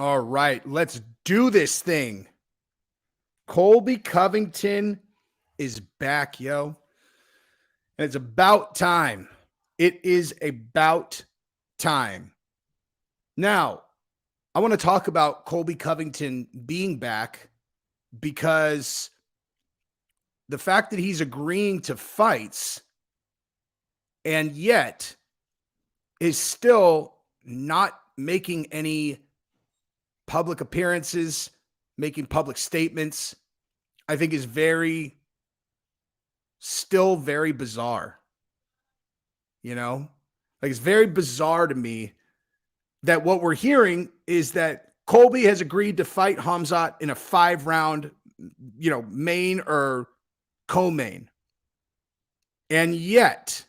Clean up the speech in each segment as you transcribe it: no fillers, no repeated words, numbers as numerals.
All right, let's do this thing. Colby Covington is back, yo. And it's about time. It is about time. Now, I want to talk about Colby Covington being back because the fact that he's agreeing to fights and yet is still not making any public appearances, making public statements, I think is still very bizarre. You know, like it's very bizarre to me that what we're hearing is that Colby has agreed to fight Khamzat in a 5-round, main or co-main. And yet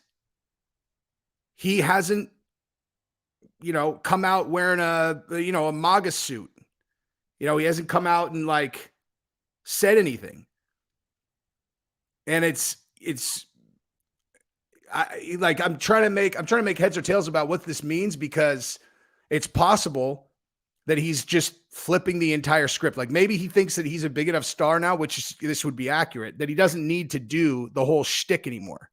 he hasn't, come out wearing a MAGA suit. He hasn't come out and said anything. And I'm trying to make heads or tails about what this means, because it's possible that he's just flipping the entire script. Like maybe he thinks that he's a big enough star now, this would be accurate, that he doesn't need to do the whole shtick anymore,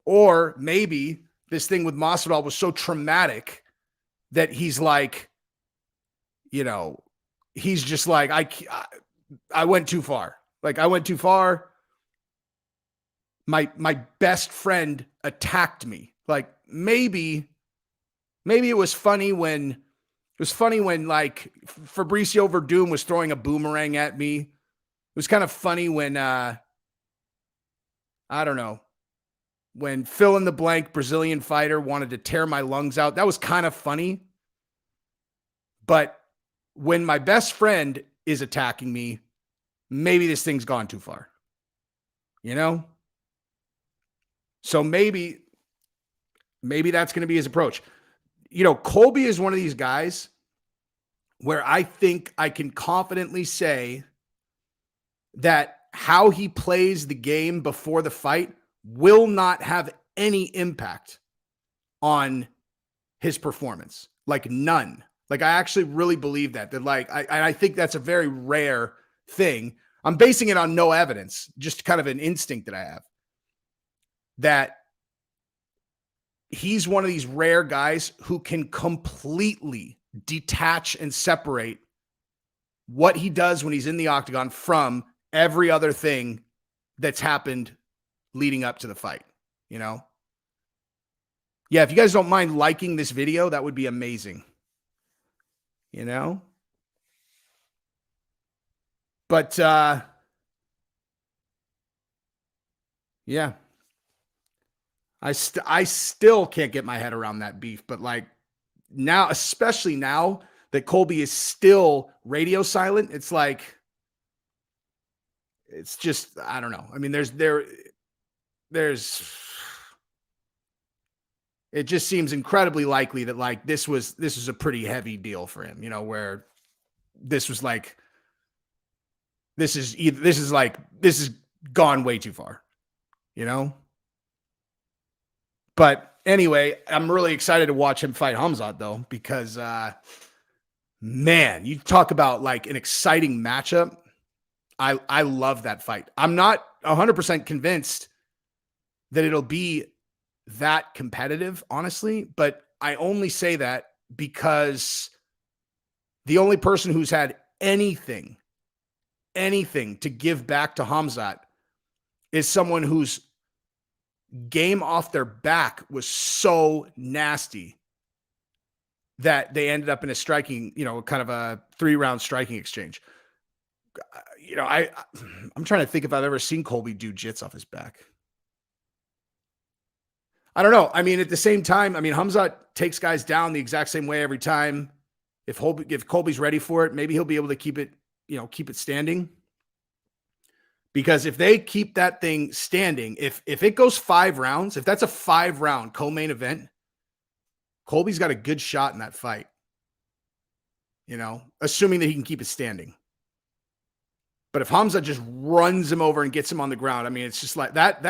Or maybe this thing with Masvidal was so traumatic that he's he's just I went too far. I went too far. My best friend attacked me. Maybe it was funny when Fabricio Verdum was throwing a boomerang at me. It was kind of funny when I don't know, when fill in the blank Brazilian fighter wanted to tear my lungs out. That was kind of funny. But when my best friend is attacking me, maybe this thing's gone too far. So maybe that's going to be his approach. Colby is one of these guys where I think I can confidently say that how he plays the game before the fight will not have any impact on his performance. None. I actually really believe that I think that's a very rare thing. I'm basing it on no evidence, just kind of an instinct that I have, that he's one of these rare guys who can completely detach and separate what he does when he's in the octagon from every other thing that's happened leading up to the fight. Yeah, if you guys don't mind liking this video, that would be amazing. But yeah, I still can't get my head around that beef. But now, especially now that Colby is still radio silent, it's just, I don't know. I mean, it just seems incredibly likely that this was a pretty heavy deal for him, where this was this is gone way too far, But anyway, I'm really excited to watch him fight Khamzat though, because man, you talk about an exciting matchup. I love that fight. I'm not 100% convinced that it'll be that competitive, honestly, but I only say that because the only person who's had anything to give back to Khamzat is someone whose game off their back was so nasty that they ended up in a striking, kind of a 3-round striking exchange. I'm trying to think if I've ever seen Colby do jits off his back. I don't know. I mean, at the same time, Khamzat takes guys down the exact same way every time. If Colby's ready for it, maybe he'll be able to keep it standing. Because if they keep that thing standing, if it goes 5 rounds, if that's a 5-round co-main event, Colby's got a good shot in that fight. Assuming that he can keep it standing. But if Khamzat just runs him over and gets him on the ground, it's just like that.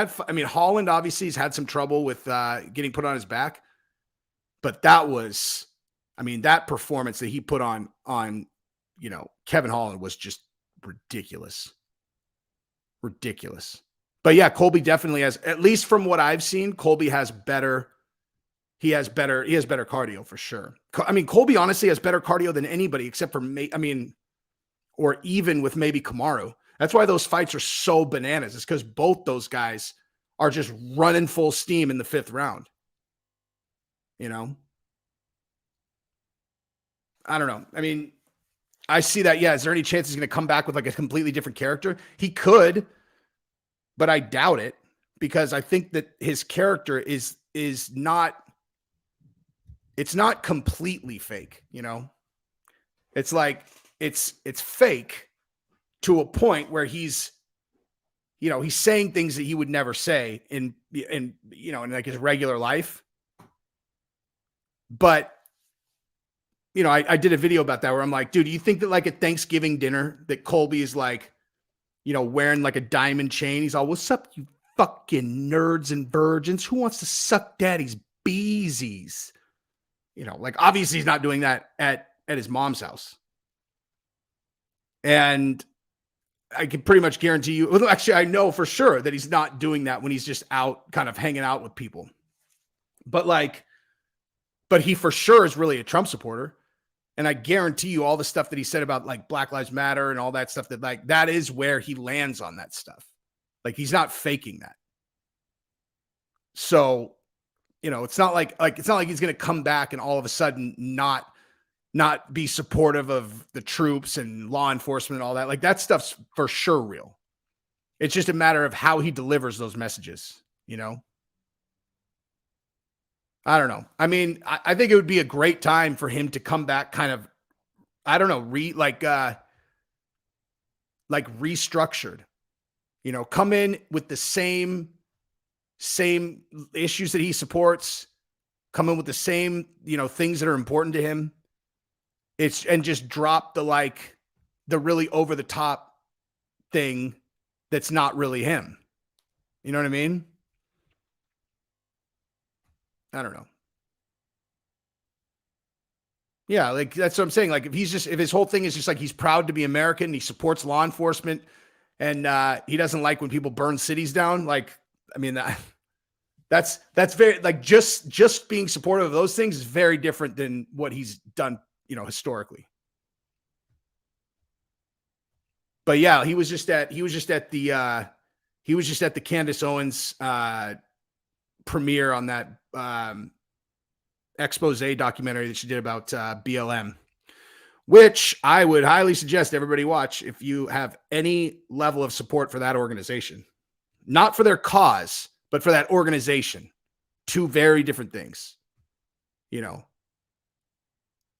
Holland obviously has had some trouble with getting put on his back, but that was I mean, that performance that he put on, Kevin Holland was just ridiculous. Ridiculous. But yeah, Colby definitely has, at least from what I've seen, Colby has better. He has better cardio for sure. I mean, Colby honestly has better cardio than anybody except for or even with maybe Kamaru. That's why those fights are so bananas. It's because both those guys are just running full steam in the 5th round. I don't know. I mean, I see that. Yeah. Is there any chance he's going to come back with like a completely different character? He could, but I doubt it, because I think that his character is not, it's not completely fake. It's like, it's fake to a point where he's saying things that he would never say in like his regular life. But, I did a video about that where I'm like, dude, do you think that like at Thanksgiving dinner that Colby is like, wearing like a diamond chain? He's all, what's up, you fucking nerds and virgins? Who wants to suck daddy's beesies? Like obviously he's not doing that at his mom's house. And I can pretty much guarantee you, well, actually, I know for sure that he's not doing that when he's just out kind of hanging out with people. But he for sure is really a Trump supporter. And I guarantee you all the stuff that he said about like Black Lives Matter and all that stuff, that like, that is where he lands on that stuff. Like he's not faking that. So, it's not like he's going to come back and all of a sudden not be supportive of the troops and law enforcement and all that. Like that stuff's for sure real. It's just a matter of how he delivers those messages, I don't know. I mean, I think it would be a great time for him to come back kind of, I don't know, restructured, come in with the same issues that he supports, come in with the same, things that are important to him. And just drop the really over the top thing that's not really him. You know what I mean? I don't know. Yeah, like that's what I'm saying. Like if his whole thing is just like he's proud to be American, he supports law enforcement, and he doesn't like when people burn cities down. Like, I mean, that's very like just being supportive of those things is very different than what he's done, historically. But yeah, he was just at the Candace Owens premiere on that expose documentary that she did about BLM, which I would highly suggest everybody watch if you have any level of support for that organization. Not for their cause, but for that organization. Two very different things.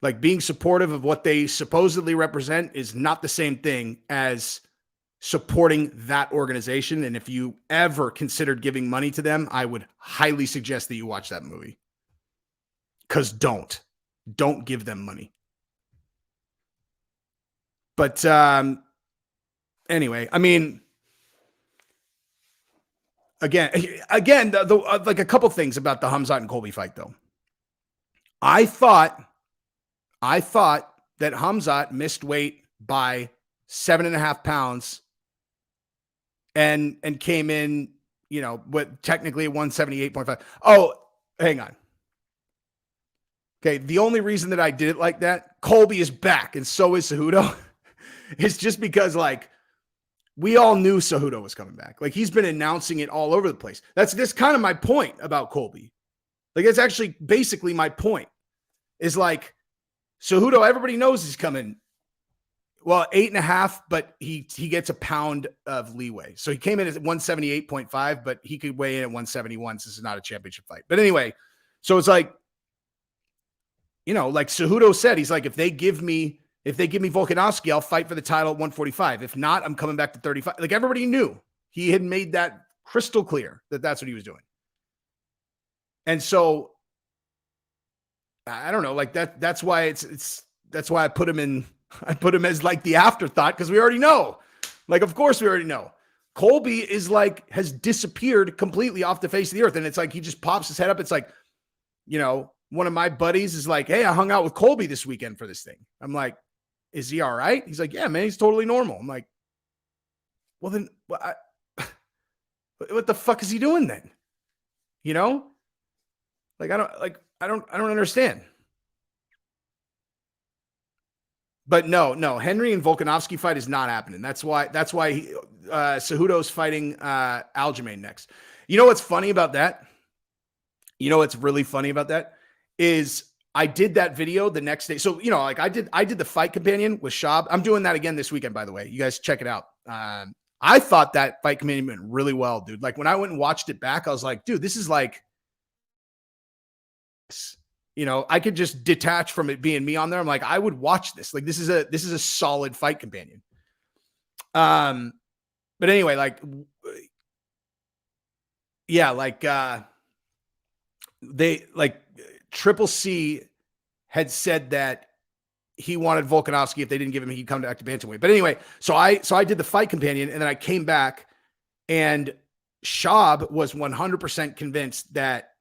Like being supportive of what they supposedly represent is not the same thing as supporting that organization. And if you ever considered giving money to them, I would highly suggest that you watch that movie. Because don't give them money. But anyway, I mean, again, like a couple things about the Khamzat and Colby fight, though. I thought that Khamzat missed weight by 7.5 pounds and came in, what technically 178.5. Oh, hang on. Okay, the only reason that I did it like that, Colby is back, and so is Cejudo. It's just because, like, we all knew Cejudo was coming back. Like, he's been announcing it all over the place. That's kind of my point about Colby. Like, that's actually basically my point. Is like, Cejudo, everybody knows he's coming. Well, 8.5, but he gets a pound of leeway. So he came in at 178.5, but he could weigh in at 171 since it's not a championship fight. But anyway, so it's like, like Cejudo said, he's like, if they give me Volkanovski, I'll fight for the title at 145. If not, I'm coming back to 35. Like everybody knew. He had made that crystal clear that that's what he was doing. And so I don't know, like that's why that's why I put him as like the afterthought, because we already know. Like, of course we already know. Colby is like, has disappeared completely off the face of the earth. And it's like, he just pops his head up. It's like, one of my buddies is like, hey, I hung out with Colby this weekend for this thing. I'm like, is he all right? He's like, yeah, man, he's totally normal. I'm like, well, then what the fuck is he doing then? You know? Like, I don't understand. But no, Henry and Volkanovski fight is not happening. That's why Cejudo's fighting Aljamain next. You know what's funny about that? You know what's really funny about that is I did that video the next day. So, like I did the fight companion with Shab. I'm doing that again this weekend, by the way. You guys check it out. I thought that fight companion went really well, dude. Like when I went and watched it back, I was like, dude, this is like, I could just detach from it being me on there. I'm like, I would watch this. Like, this is a solid fight companion. But anyway, like, yeah, like, they like Triple C had said that he wanted Volkanovski. If they didn't give him, he'd come to active bantamweight. But anyway, so I did the fight companion, and then I came back, and Shab was 100% convinced that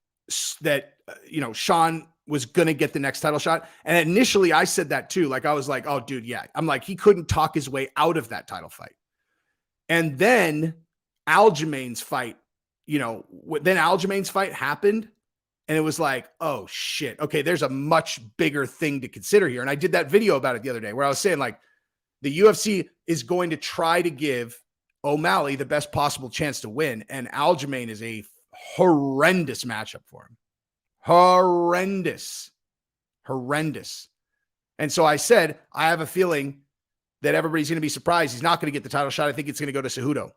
Sean was going to get the next title shot. And initially I said that too. Like, I was like, oh dude, yeah. I'm like, he couldn't talk his way out of that title fight. And then Aljamain's fight, then Aljamain's fight happened. And it was like, oh shit. Okay. There's a much bigger thing to consider here. And I did that video about it the other day where I was saying like the UFC is going to try to give O'Malley the best possible chance to win. And Aljamain is a horrendous matchup for him. Horrendous. And so I said, I have a feeling that everybody's going to be surprised. He's not going to get the title shot. I think it's going to go to Cejudo.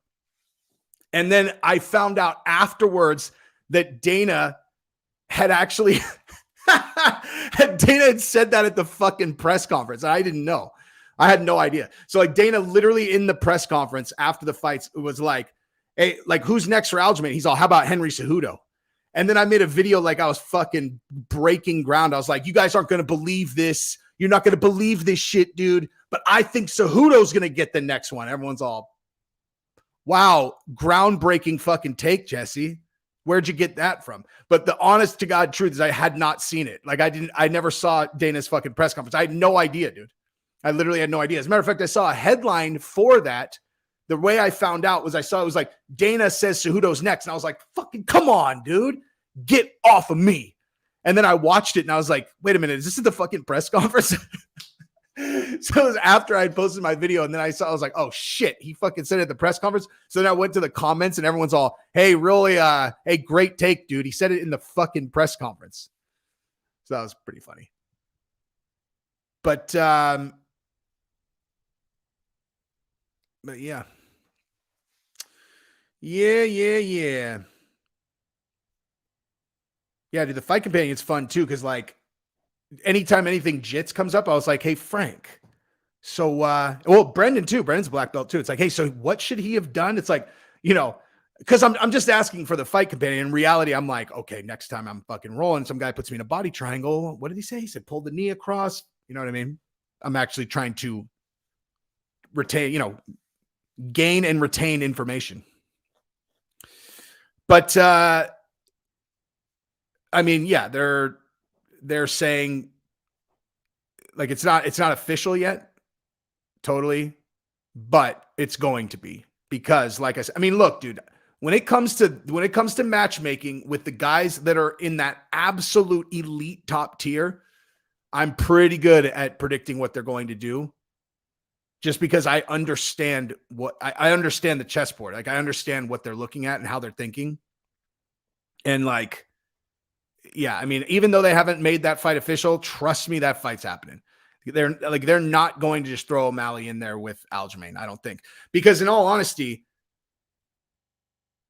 And then I found out afterwards that Dana had actually, Dana had said that at the fucking press conference. I didn't know. I had no idea. So like Dana literally in the press conference after the fights was like, hey, like who's next for Aljamain? He's all, how about Henry Cejudo? And then I made a video like I was fucking breaking ground. I was like, you guys aren't going to believe this. You're not going to believe this shit, dude. But I think Cejudo's going to get the next one. Everyone's all, wow, groundbreaking fucking take, Jesse. Where'd you get that from? But the honest to God truth is I had not seen it. Like I never saw Dana's fucking press conference. I had no idea, dude. I literally had no idea. As a matter of fact, I saw a headline for that. The way I found out was I saw it was like, Dana says Cejudo's next. And I was like, fucking come on, dude. Get off of me. And then I watched it and I was like, wait a minute, is this the fucking press conference? So it was after I had posted my video. And then I was like, oh shit, he fucking said it at the press conference. So then I went to the comments and everyone's all, hey, really, hey, great take, dude. He said it in the fucking press conference. So that was pretty funny. But yeah. Yeah. Yeah, dude, the fight companion's fun too, because like anytime anything Jits comes up, I was like, hey, Frank. So well, Brendan too. Brendan's black belt too. It's like, hey, so what should he have done? It's like, because I'm just asking for the fight companion. In reality, I'm like, okay, next time I'm fucking rolling, some guy puts me in a body triangle. What did he say? He said, pull the knee across. You know what I mean? I'm actually trying to retain, gain and retain information. But I mean, yeah, they're saying like it's not official yet, totally, but it's going to be because, like I said, I mean, look, dude, when it comes to matchmaking with the guys that are in that absolute elite top tier, I'm pretty good at predicting what they're going to do. Just because I understand I understand the chessboard. Like I understand what they're looking at and how they're thinking. And like, yeah, I mean, even though they haven't made that fight official, trust me, that fight's happening. They're not going to just throw O'Malley in there with Aljamain, I don't think. Because in all honesty,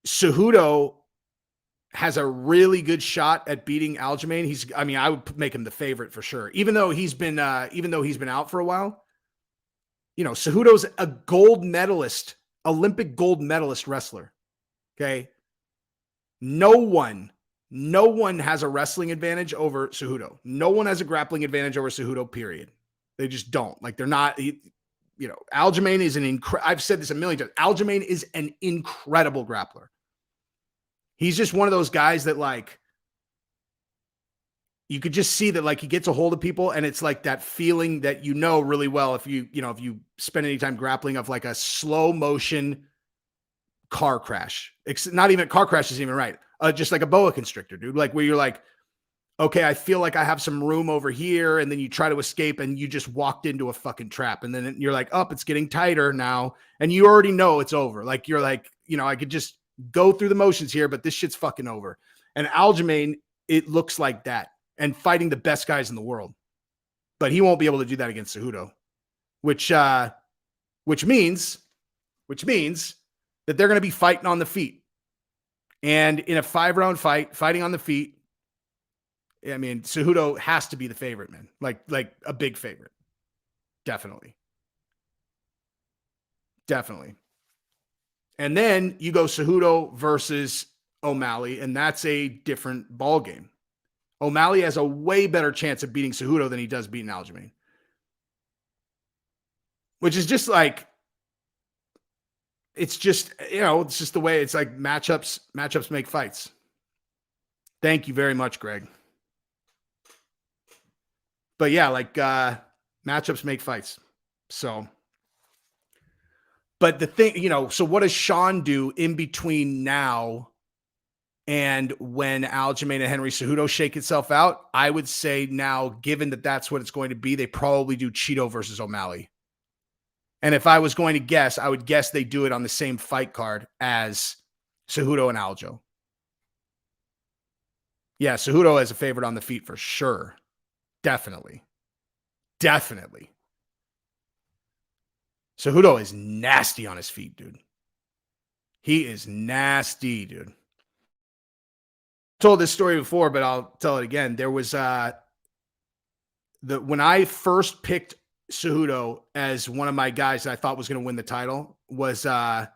Cejudo has a really good shot at beating Aljamain. I would make him the favorite for sure. Even though he's been out for a while. Cejudo's a gold medalist, Olympic gold medalist wrestler. Okay. No one has a wrestling advantage over Cejudo. No one has a grappling advantage over Cejudo, period. They just don't. Like they're not, Aljamain is I've said this a million times. Aljamain is an incredible grappler. He's just one of those guys that like, you could just see that like he gets a hold of people, and it's like that feeling that you know really well if you spend any time grappling, of like a slow motion car crash. It's not even car crash isn't even right. Just like a boa constrictor, dude. Like where you're like, okay, I feel like I have some room over here, and then you try to escape and you just walked into a fucking trap, and then you're like, oh, it's getting tighter now, and you already know it's over. Like you're like, I could just go through the motions here, but this shit's fucking over. And Aljamain, it looks like that, and fighting the best guys in the world, but he won't be able to do that against Cejudo, which means that they're going to be fighting on the feet, and in a 5-round fight, fighting on the feet. I mean, Cejudo has to be the favorite, man. Like a big favorite. Definitely. And then you go Cejudo versus O'Malley, and that's a different ball game. O'Malley has a way better chance of beating Cejudo than he does beating Aljamain. Which is just like, it's just, it's just the way it's like matchups make fights. Thank you very much, Greg. But yeah, like matchups make fights. So, but the thing, so what does Sean do in between now and when Aljamain and Henry Cejudo shake itself out? I would say now, given that that's what it's going to be, they probably do Chito versus O'Malley. And if I was going to guess, I would guess they do it on the same fight card as Cejudo and Aljo. Yeah, Cejudo as a favorite on the feet for sure. Definitely. Cejudo is nasty on his feet, dude. He is nasty, dude. I told this story before, but I'll tell it again. There was when I first picked Cejudo as one of my guys that I thought was going to win the title was the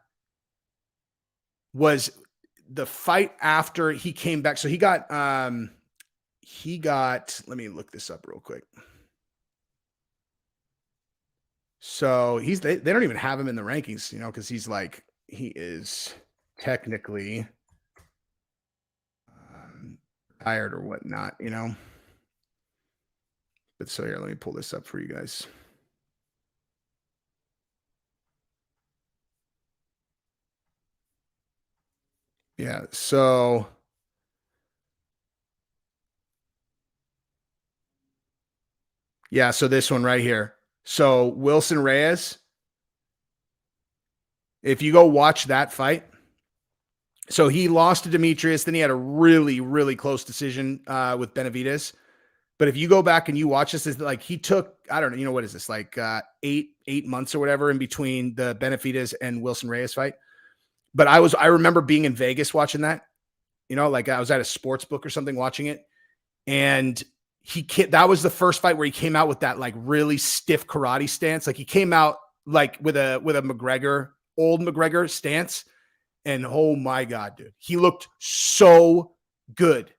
fight after he came back. So he got let me look this up real quick. So they don't even have him in the rankings, because he is technically tired or whatnot, But so here, let me pull this up for you guys. Yeah, so this one right here. So Wilson Reyes, if you go watch that fight, so he lost to Demetrius, then he had a really, really close decision with Benavidez. But if you go back and you watch this, it's like he took, I don't know, what is this, like 8 months or whatever in between the Benavidez and Wilson Reyes fight. But I remember being in Vegas watching that, like I was at a sports book or something watching it. And that was the first fight where he came out with that like really stiff karate stance. Like he came out like with a old McGregor stance. And oh my God, dude, he looked so good.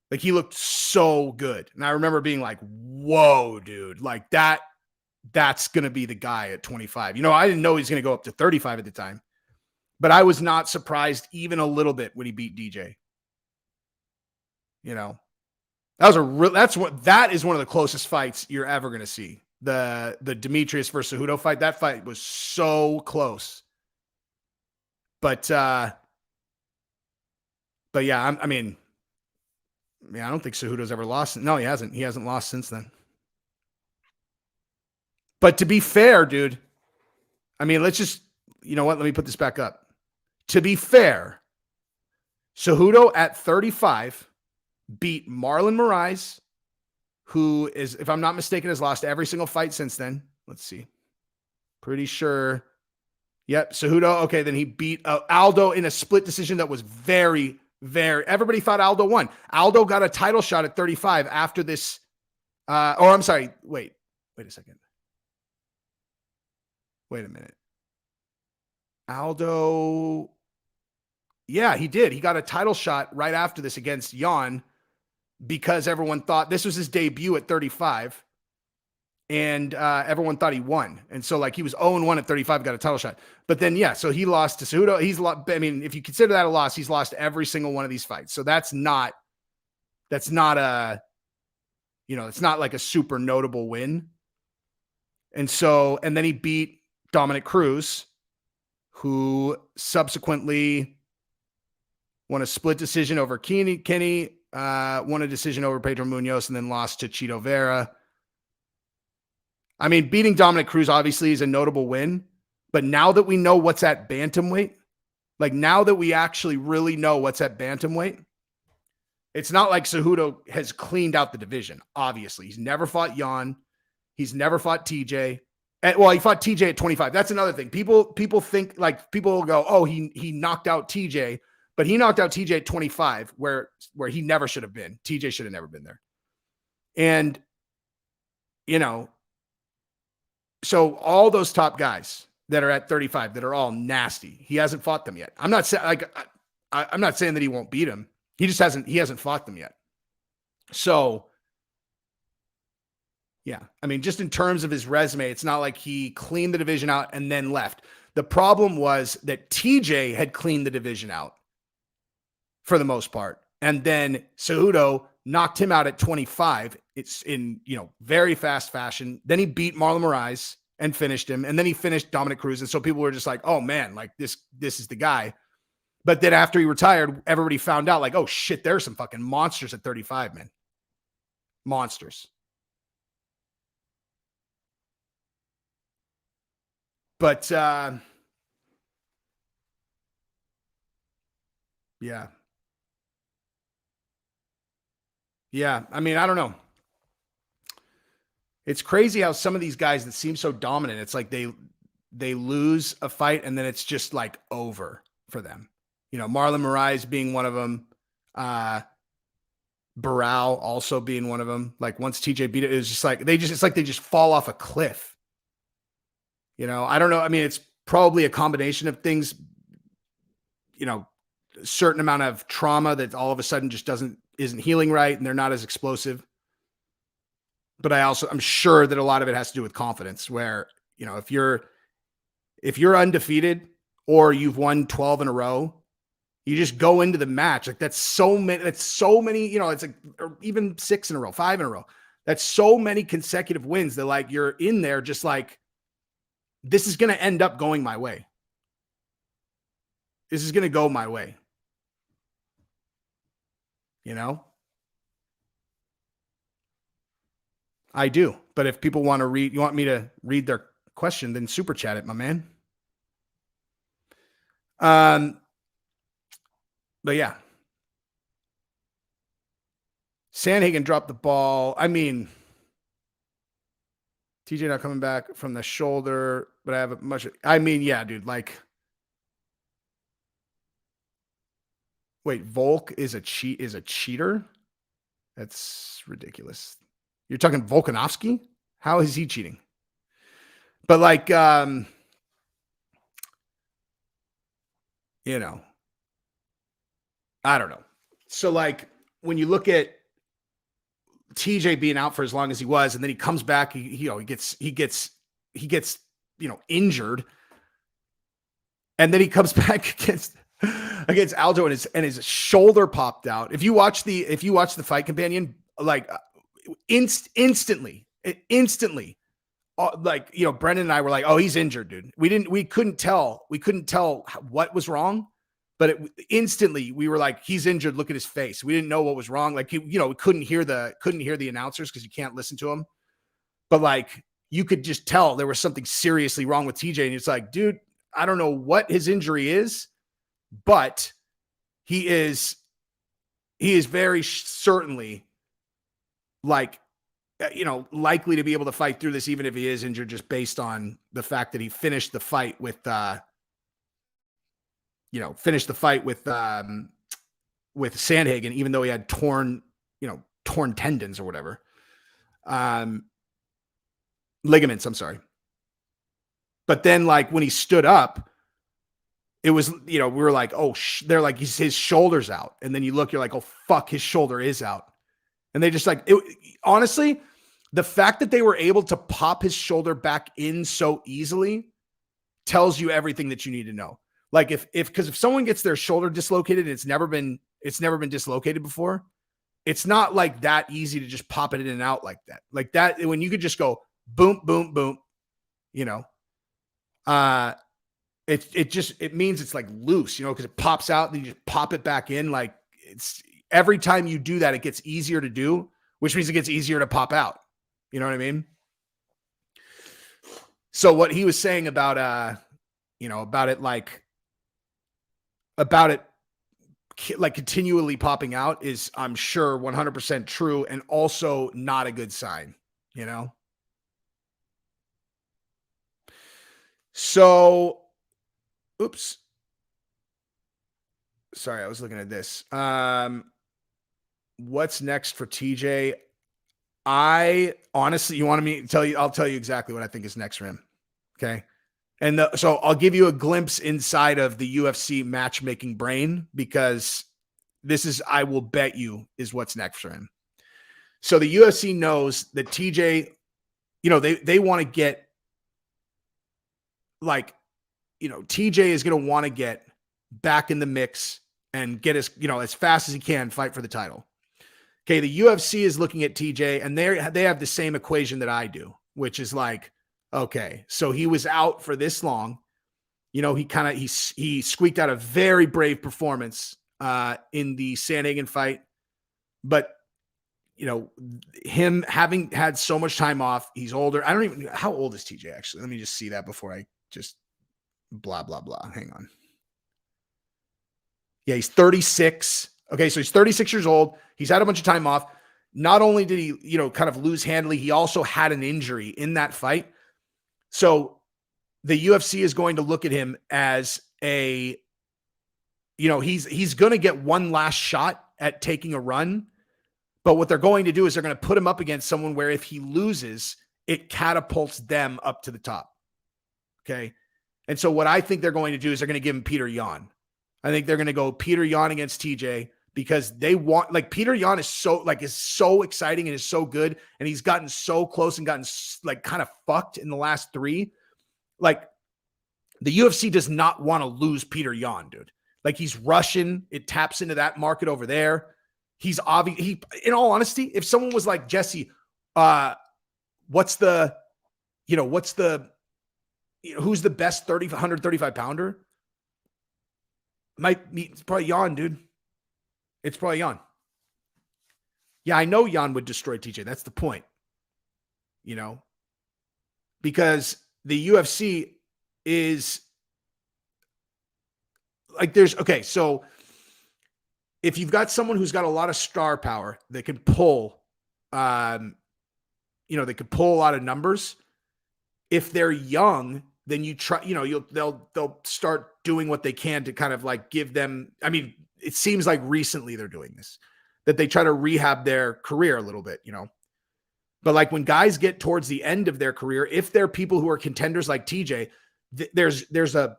Like he looked so good. And I remember being like, whoa, dude, like that's going to be the guy at 25. I didn't know he's going to go up to 35 at the time, but I was not surprised even a little bit when he beat DJ. That is one of the closest fights you're ever going to see. The Demetrius versus Cejudo fight, that fight was so close. But yeah, I mean, I don't think Cejudo's ever lost. No, he hasn't. He hasn't lost since then. But to be fair, dude, I mean, let's just, let me put this back up. To be fair, Cejudo at 35 beat Marlon Moraes, who is, if I'm not mistaken, has lost every single fight since then. Let's see. Pretty sure. Yep, Cejudo. Okay, then he beat Aldo in a split decision that was very, very, everybody thought Aldo won. Aldo got a title shot at 35 after this. I'm sorry. Wait a second. Wait a minute. Aldo. Yeah, he did. He got a title shot right after this against Jan because everyone thought this was his debut at 35. And everyone thought he won. And so like he was 0-1 at 35, got a title shot. But then, yeah, so he lost to Cejudo. He's lost. I mean, if you consider that a loss, he's lost every single one of these fights. So that's not That's not a, it's not like a super notable win. And then he beat Dominic Cruz, who subsequently won a split decision over Kenny, won a decision over Pedro Munoz, and then lost to Chito Vera. I mean, beating Dominic Cruz obviously is a notable win, but now that we know what's at bantamweight, like now that we actually really know what's at bantamweight, it's not like Cejudo has cleaned out the division. Obviously, he's never fought Jan. He's never fought TJ. Well, he fought TJ at 25. That's another thing. People think like people will go, oh, he knocked out TJ, but he knocked out TJ at 25, where he never should have been. TJ should have never been there. And so all those top guys that are at 35 that are all nasty, he hasn't fought them yet. I'm not saying I'm not saying that he won't beat him. He hasn't fought them yet. So yeah, I mean, just in terms of his resume, it's not like he cleaned the division out and then left. The problem was that TJ had cleaned the division out for the most part. And then Cejudo knocked him out at 25. It's in, very fast fashion. Then he beat Marlon Moraes and finished him. And then he finished Dominic Cruz. And so people were just like, oh man, like this is the guy. But then after he retired, everybody found out like, oh shit, there's some fucking monsters at 35, man. Monsters. But yeah. Yeah. I mean, I don't know. It's crazy how some of these guys that seem so dominant, it's like they lose a fight and then it's just like over for them. Marlon Moraes being one of them. Barao also being one of them. Like once TJ beat it, it was just like, they just fall off a cliff. I don't know. I mean, it's probably a combination of things, a certain amount of trauma that all of a sudden just isn't healing right. And they're not as explosive. But I'm sure that a lot of it has to do with confidence where, if you're undefeated or you've won 12 in a row, you just go into the match. Like that's so many, it's like, or even 6 in a row, 5 in a row. That's so many consecutive wins that like, you're in there just like, this is going to end up going my way. This is going to go my way. I do. But if people want me to read their question, then super chat it, my man. But yeah. Sandhagen dropped the ball. I mean, TJ not coming back from the shoulder, but I have yeah, dude, like, wait, Volk is a cheater? That's ridiculous. You're talking Volkanovski? How is he cheating? But like, I don't know. So like when you look at TJ being out for as long as he was, and then he comes back, he gets injured. And then he comes back against Aldo and his shoulder popped out. If you watch the Fight Companion, like instantly, like, Brendan and I were like, oh, he's injured, dude. We couldn't tell what was wrong, but instantly we were like, he's injured. Look at his face. We didn't know what was wrong. Like, we couldn't hear the announcers because you can't listen to them. But like, you could just tell there was something seriously wrong with TJ. And it's like, dude, I don't know what his injury is, but he is very certainly like, likely to be able to fight through this, even if he is injured, just based on the fact that he finished the fight with Sandhagen, even though he had torn tendons or whatever. Ligaments, I'm sorry. But then like when he stood up, it was, we were like, oh, they're like, his shoulder's out. And then you look, you're like, oh, fuck, his shoulder is out. And they just like, honestly, the fact that they were able to pop his shoulder back in so easily tells you everything that you need to know. Like if someone gets their shoulder dislocated and it's never been dislocated before, it's not like that easy to just pop it in and out like that. Like that, when you could just go boom, boom, boom, you know, it means it's like loose, you know, because it pops out, then you just pop it back in. Like it's every time you do that, it gets easier to do, which means it gets easier to pop out. You know what I mean? So what he was saying about about it like continually popping out is, I'm sure, 100% true, and also not a good sign, you know? So, oops. Sorry, I was looking at this. What's next for TJ? I honestly, you wanted me to tell you, I'll tell you exactly what I think is next for him. Okay. And so I'll give you a glimpse inside of the UFC matchmaking brain, because this is, I will bet you, is what's next for him. So the UFC knows that TJ, they want to get TJ is going to want to get back in the mix and get as fast as he can fight for the title. Okay. The UFC is looking at TJ, and they have the same equation that I do, which is like, okay, so he was out for this long. He squeaked out a very brave performance in the Sandhagen fight, but him having had so much time off, he's older. I don't even know, how old is TJ actually? Let me just see that before I just blah, blah, blah. Hang on. Yeah, he's 36. Okay, so he's 36 years old. He's had a bunch of time off. Not only did he, kind of lose handily, he also had an injury in that fight. So the UFC is going to look at him as he's going to get one last shot at taking a run. But what they're going to do is they're going to put him up against someone where if he loses, it catapults them up to the top. Okay. And so what I think they're going to do is they're going to give him Peter Yan. I think they're going to go Peter Yan against TJ, because they want, like, Peter Yan is so exciting and is so good. And he's gotten so close and gotten kind of fucked in the last 3. Like, the UFC does not want to lose Peter Yan, dude. Like, he's Russian. It taps into that market over there. He's obvious. In all honesty, if someone was like, Jesse, who's the best 135 pounder? It's probably Yan, dude. It's probably Yan. Yeah, I know Yan would destroy TJ. That's the point. Because the UFC is like, so if you've got someone who's got a lot of star power that can pull, they could pull a lot of numbers. If they're young, then they'll start doing what they can to kind of like give them. I mean, it seems like recently they're doing this, that they try to rehab their career a little bit, But like when guys get towards the end of their career, if they're people who are contenders like TJ, there's a,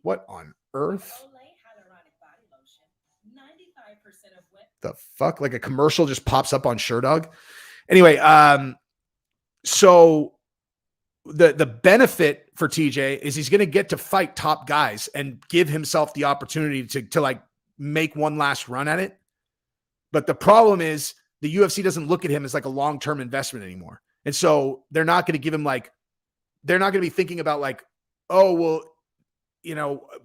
what on earth? The fuck? Like a commercial just pops up on SureDog. Anyway, so the benefit for TJ is he's going to get to fight top guys and give himself the opportunity to like make one last run at it. But the problem is the UFC doesn't look at him as like a long-term investment anymore. And so they're not going to give him they're not going to be thinking about like, oh, well,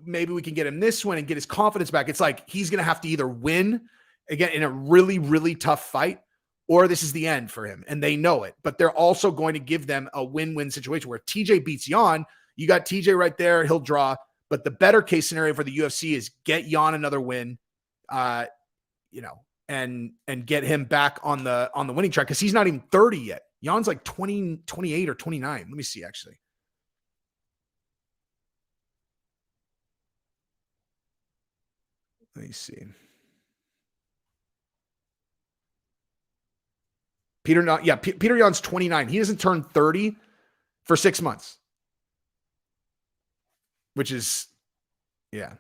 maybe we can get him this win and get his confidence back. It's like, he's going to have to either win again in a really, really tough fight, or this is the end for him. And they know it, but they're also going to give them a win-win situation where TJ beats Yan. You got TJ right there. He'll draw, but the better case scenario for the UFC is get Yan another win, and get him back on the winning track. Cause he's not even 30 yet. Jan's like 20, 28 or 29. Let me see, actually. Let me see. Peter Yan's 29. He doesn't turn 30 for 6 months, which is, yeah.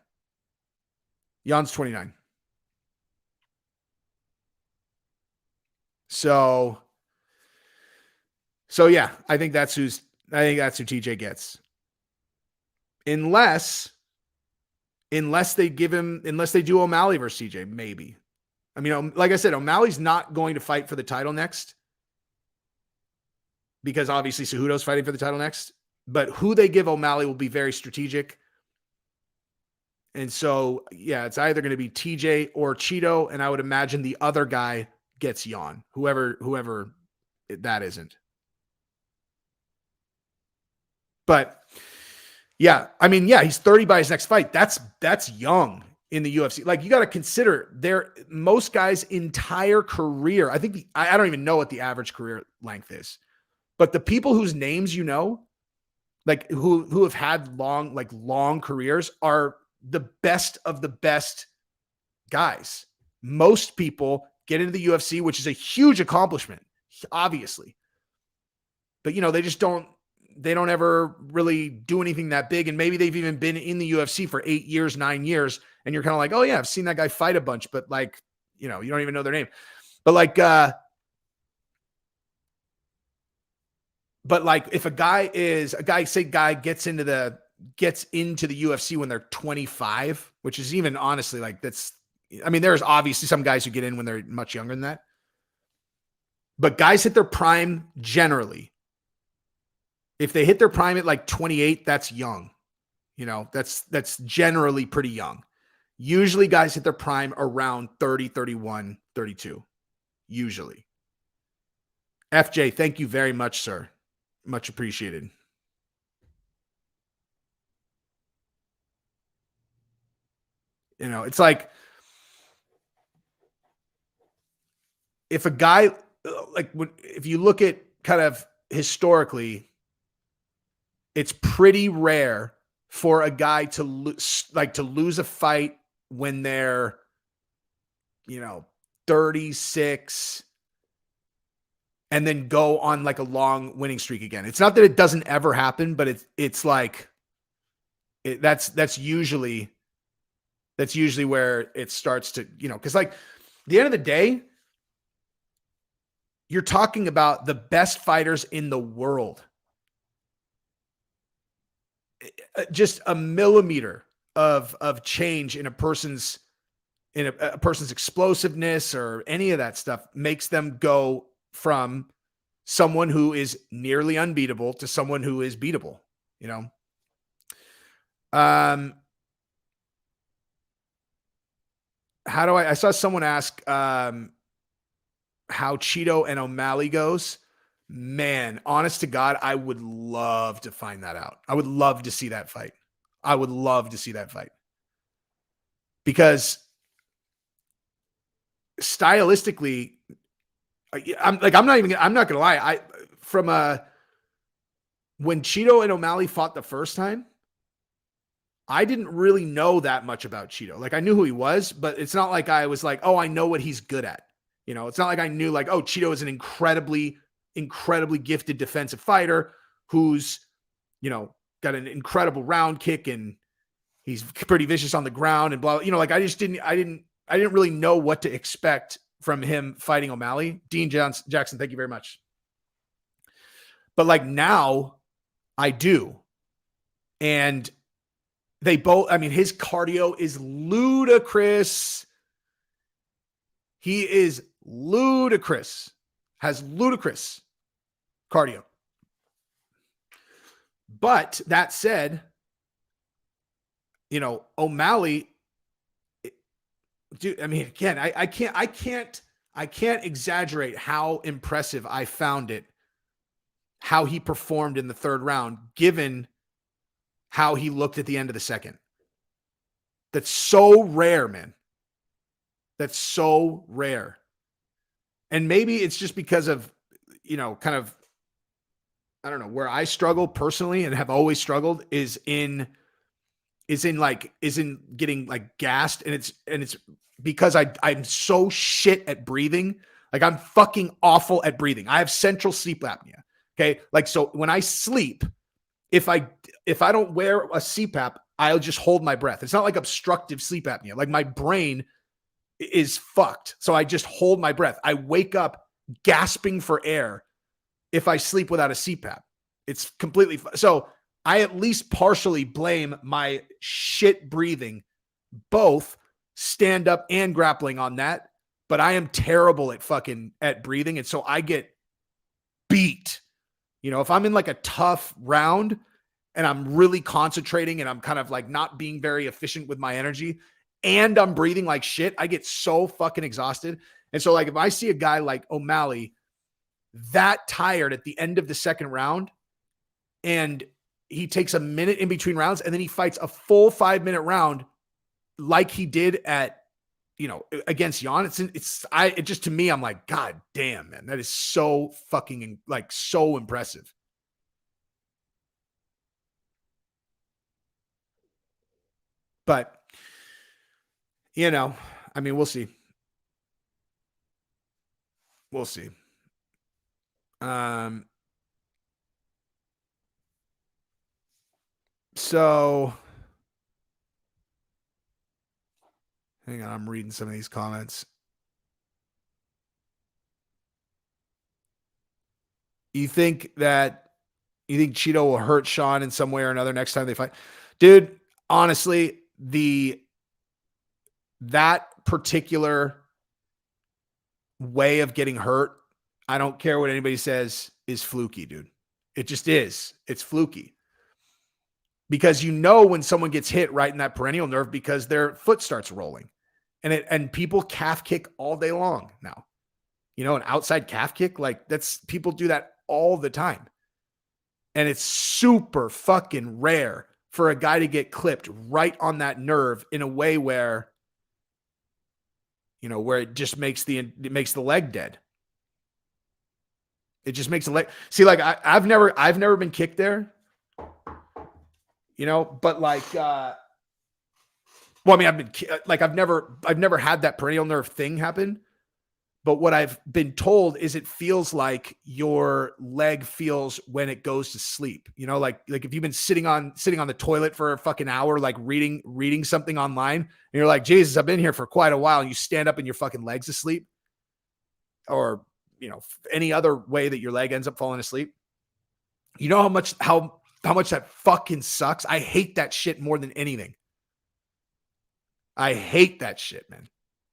Jan's 29. So yeah, I think that's who TJ gets. Unless they do O'Malley versus CJ, maybe. I mean, like I said, O'Malley's not going to fight for the title next because obviously Cejudo's fighting for the title next. But who they give O'Malley will be very strategic. And so, yeah, it's either going to be TJ or Chito, and I would imagine the other guy gets Yan, whoever that isn't. But yeah, I mean, yeah, he's 30 by his next fight. That's young in the UFC. Like, you got to consider most guys' entire career. I think I don't even know what the average career length is, but the people whose names you know, like who have had long careers, are the best of the best guys. Most people get into the UFC, which is a huge accomplishment, obviously. But they just don't ever really do anything that big. And maybe they've even been in the UFC for 8 years, 9 years. And you're kind of like, oh yeah, I've seen that guy fight a bunch, but you don't even know their name. But if a guy gets into the UFC when they're 25, which is even honestly there's obviously some guys who get in when they're much younger than that. But guys hit their prime generally. If they hit their prime at 28, that's young. That's generally pretty young. Usually guys hit their prime around 30, 31, 32. Usually. FJ, thank you very much, sir. Much appreciated. It's like if a guy, if you look at kind of historically, it's pretty rare for a guy to lose a fight when they're, 36 and then go on a long winning streak again. It's not that it doesn't ever happen, but that's usually where it starts to, because the end of the day, you're talking about the best fighters in the world. Just a millimeter of change in a person's explosiveness or any of that stuff makes them go from someone who is nearly unbeatable to someone who is beatable, I saw someone ask how Chito and O'Malley goes. Man, honest to God, I would love to find that out. I would love to see that fight. Because stylistically, I'm not going to lie. When Chito and O'Malley fought the first time, I didn't really know that much about Chito. I knew who he was, but it's not like I was like, oh, I know what he's good at. It's not like I knew oh, Chito is an incredibly gifted defensive fighter who's, got an incredible round kick and he's pretty vicious on the ground and blah. I didn't really know what to expect from him fighting O'Malley. Dean Jackson, thank you very much. But now I do. And they both, his cardio is ludicrous. He is ludicrous. Has ludicrous cardio. But that said, O'Malley, dude, again, I can't exaggerate how impressive I found it, how he performed in the third round, given how he looked at the end of the second. That's so rare, man. That's so rare. And maybe it's just because of, kind of, I don't know, where I struggle personally and have always struggled is in getting gassed. And it's because I'm so shit at breathing. I'm fucking awful at breathing. I have central sleep apnea. Okay. So when I sleep, if I don't wear a CPAP, I'll just hold my breath. It's not like obstructive sleep apnea. My brain is fucked. So I just hold my breath. I wake up gasping for air if I sleep without a CPAP. It's completely so I at least partially blame my shit breathing, both stand up and grappling, on that. but I am terrible at breathing. And so I get beat. If I'm in like a tough round and I'm really concentrating and I'm kind of like not being very efficient with my energy and I'm breathing like shit, I get so fucking exhausted. And so like if I see a guy like O'Malley that tired at the end of the second round and he takes a minute in between rounds and then he fights a full 5-minute round like he did at, against Jan, it just, to me, I'm like, God damn, man, that is so fucking like so impressive. But, I mean, we'll see. We'll see. So hang on, I'm reading some of these comments. You think Chito will hurt Sean in some way or another next time they fight? Dude, honestly, that particular way of getting hurt, I don't care what anybody says, is fluky, dude. It just is. It's fluky. Because when someone gets hit right in that perennial nerve because their foot starts rolling. And people calf kick all day long now. An outside calf kick, like people do that all the time. And it's super fucking rare for a guy to get clipped right on that nerve in a way where where it just makes the leg dead. It just makes the leg. See, like I've never been kicked there. But like, well, I mean, I've never had that perennial nerve thing happen. But what I've been told is it feels like your leg feels when it goes to sleep. Like if you've been sitting on the toilet for a fucking hour, like reading something online, and you're like, Jesus, I've been here for quite a while, and you stand up and your fucking leg's asleep, or any other way that your leg ends up falling asleep. How much that fucking sucks. I hate that shit more than anything. I hate that shit, man.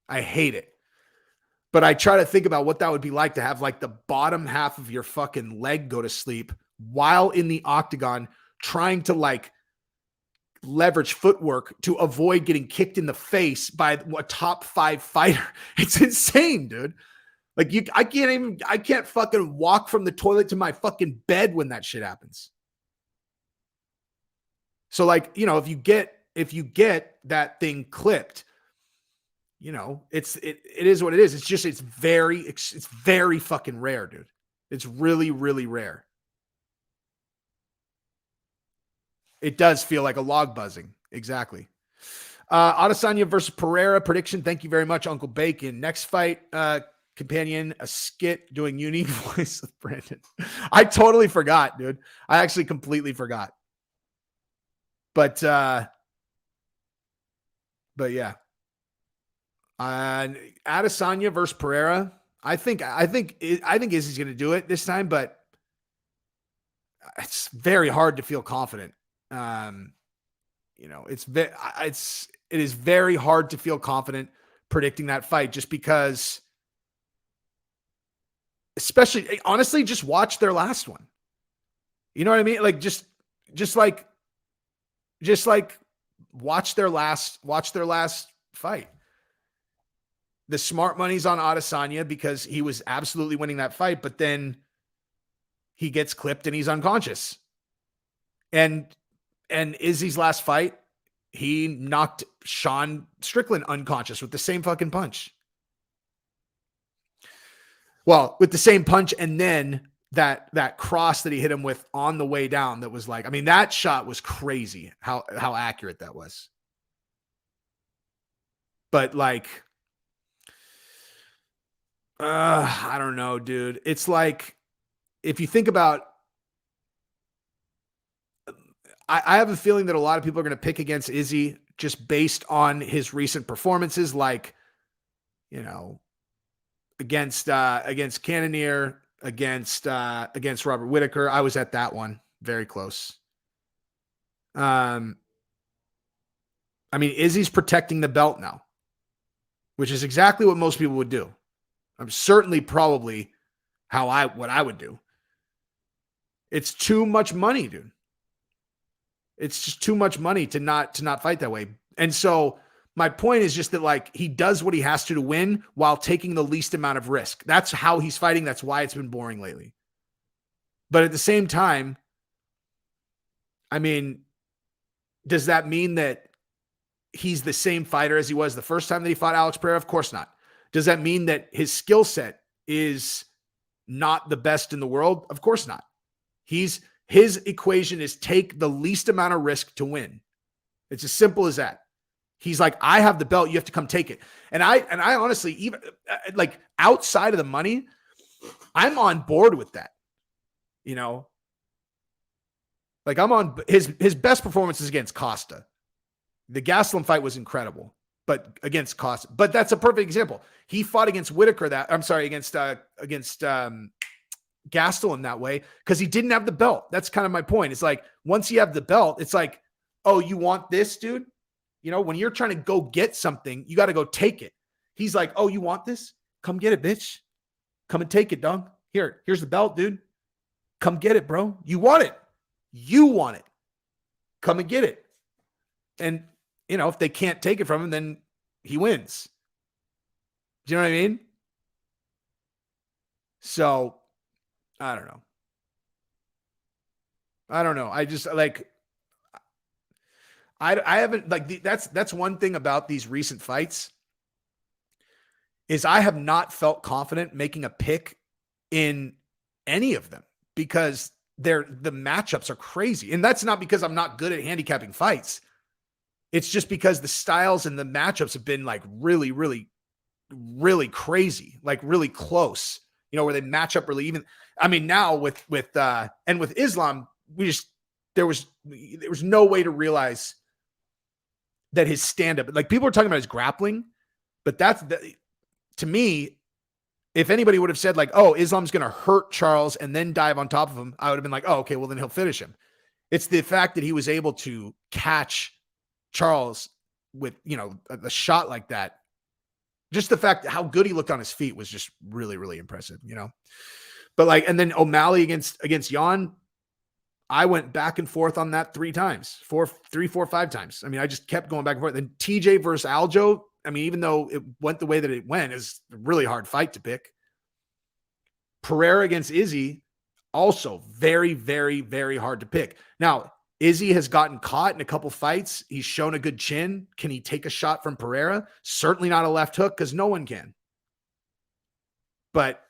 I hate it. But I try to think about what that would be like to have like the bottom half of your fucking leg go to sleep while in the octagon trying to like leverage footwork to avoid getting kicked in the face by a top 5 fighter. It's insane, dude. Like I can't fucking walk from the toilet to my fucking bed when that shit happens. So like, if you get that thing clipped, it is what it is. It's very fucking rare, dude. It's really, really rare. It does feel like a log buzzing. Exactly. Adesanya versus Pereira prediction. Thank you very much, Uncle Bacon. Next fight, companion, a skit doing unique voice with Brandon. I totally forgot, dude. I actually completely forgot. But yeah. Adesanya versus Pereira. I think Izzy's going to do it this time, but it's very hard to feel confident. It is very hard to feel confident predicting that fight just because, especially honestly, just watch their last one. You know what I mean? Like just like watch their last fight. The smart money's on Adesanya because he was absolutely winning that fight, but then he gets clipped and he's unconscious. And Izzy's last fight, he knocked Sean Strickland unconscious with the same fucking punch. Well, with the same punch, and then that cross that he hit him with on the way down, that was like, I mean, that shot was crazy how accurate that was. But like, I don't know, dude. It's like, if you think about, I have a feeling that a lot of people are going to pick against Izzy just based on his recent performances, like, against Cannonier, against Robert Whittaker. I was at that one, very close. I mean, Izzy's protecting the belt now. which is exactly what most people would do. I'm certainly probably what I would do. It's too much money, dude. It's just too much money to not fight that way. And so my point is just that, like, he does what he has to win while taking the least amount of risk. That's how he's fighting. That's why it's been boring lately. But at the same time, I mean, does that mean that he's the same fighter as he was the first time that he fought Alex Pereira? Of course not. Does that mean that his skill set is not the best in the world? Of course not. His equation is take the least amount of risk to win. It's as simple as that. He's like, I have the belt. You have to come take it. And I honestly, even like outside of the money, I'm on board with that. You know, like I'm on his best performances against Costa. The Gastelum fight was incredible, but against Costa. But that's a perfect example. He fought against Whitaker against Gastelum that way because he didn't have the belt. That's kind of my point. It's like once you have the belt, it's like, oh, you want this, dude? You know, when you're trying to go get something, you got to go take it. He's like, oh, you want this? Come get it, bitch. Come and take it, dog. Here's the belt, dude. Come get it, bro. You want it. You want it. Come and get it. And, you know, if they can't take it from him, then he wins. Do you know what I mean? So, I don't know. I just like, I haven't like that's one thing about these recent fights is I have not felt confident making a pick in any of them because the matchups are crazy. And that's not because I'm not good at handicapping fights. It's just because the styles and the matchups have been like really, really, really crazy, like really close, you know, where they match up really even. I mean, now with Islam, there was no way to realize that his stand-up, like people are talking about his grappling, but to me, if anybody would have said like, oh, Islam's going to hurt Charles and then dive on top of him, I would have been like, oh, okay, well then he'll finish him. It's the fact that he was able to catch Charles with, you know, a shot like that. Just the fact how good he looked on his feet was just really, really impressive, you know? But like, and then O'Malley against Jan, I went back and forth on that 3 times, 5 times. I mean, I just kept going back and forth. Then TJ versus Aljo. I mean, even though it went the way that it went, is a really hard fight to pick. Pereira against Izzy, also very, very, very hard to pick. Now, Izzy has gotten caught in a couple fights. He's shown a good chin. Can he take a shot from Pereira? Certainly not a left hook because no one can. But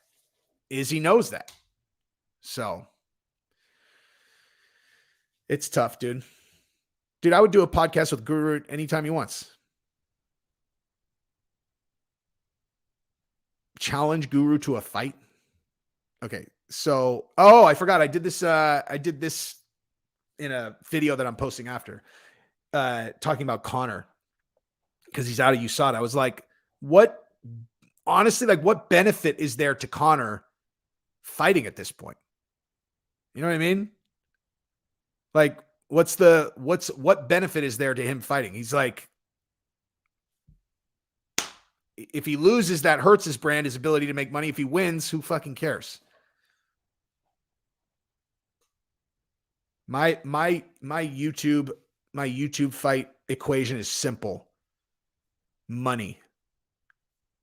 Izzy knows that. So it's tough, dude. Dude, I would do a podcast with Guru anytime he wants. Challenge Guru to a fight. Okay. So, I forgot. I did this in a video that I'm posting after, talking about Conor because he's out of USADA. I was like, what benefit is there to Conor fighting at this point? You know what I mean? Like, what benefit is there to him fighting? He's like, if he loses, that hurts his brand, his ability to make money. If he wins, who fucking cares? My YouTube fight equation is simple. Money.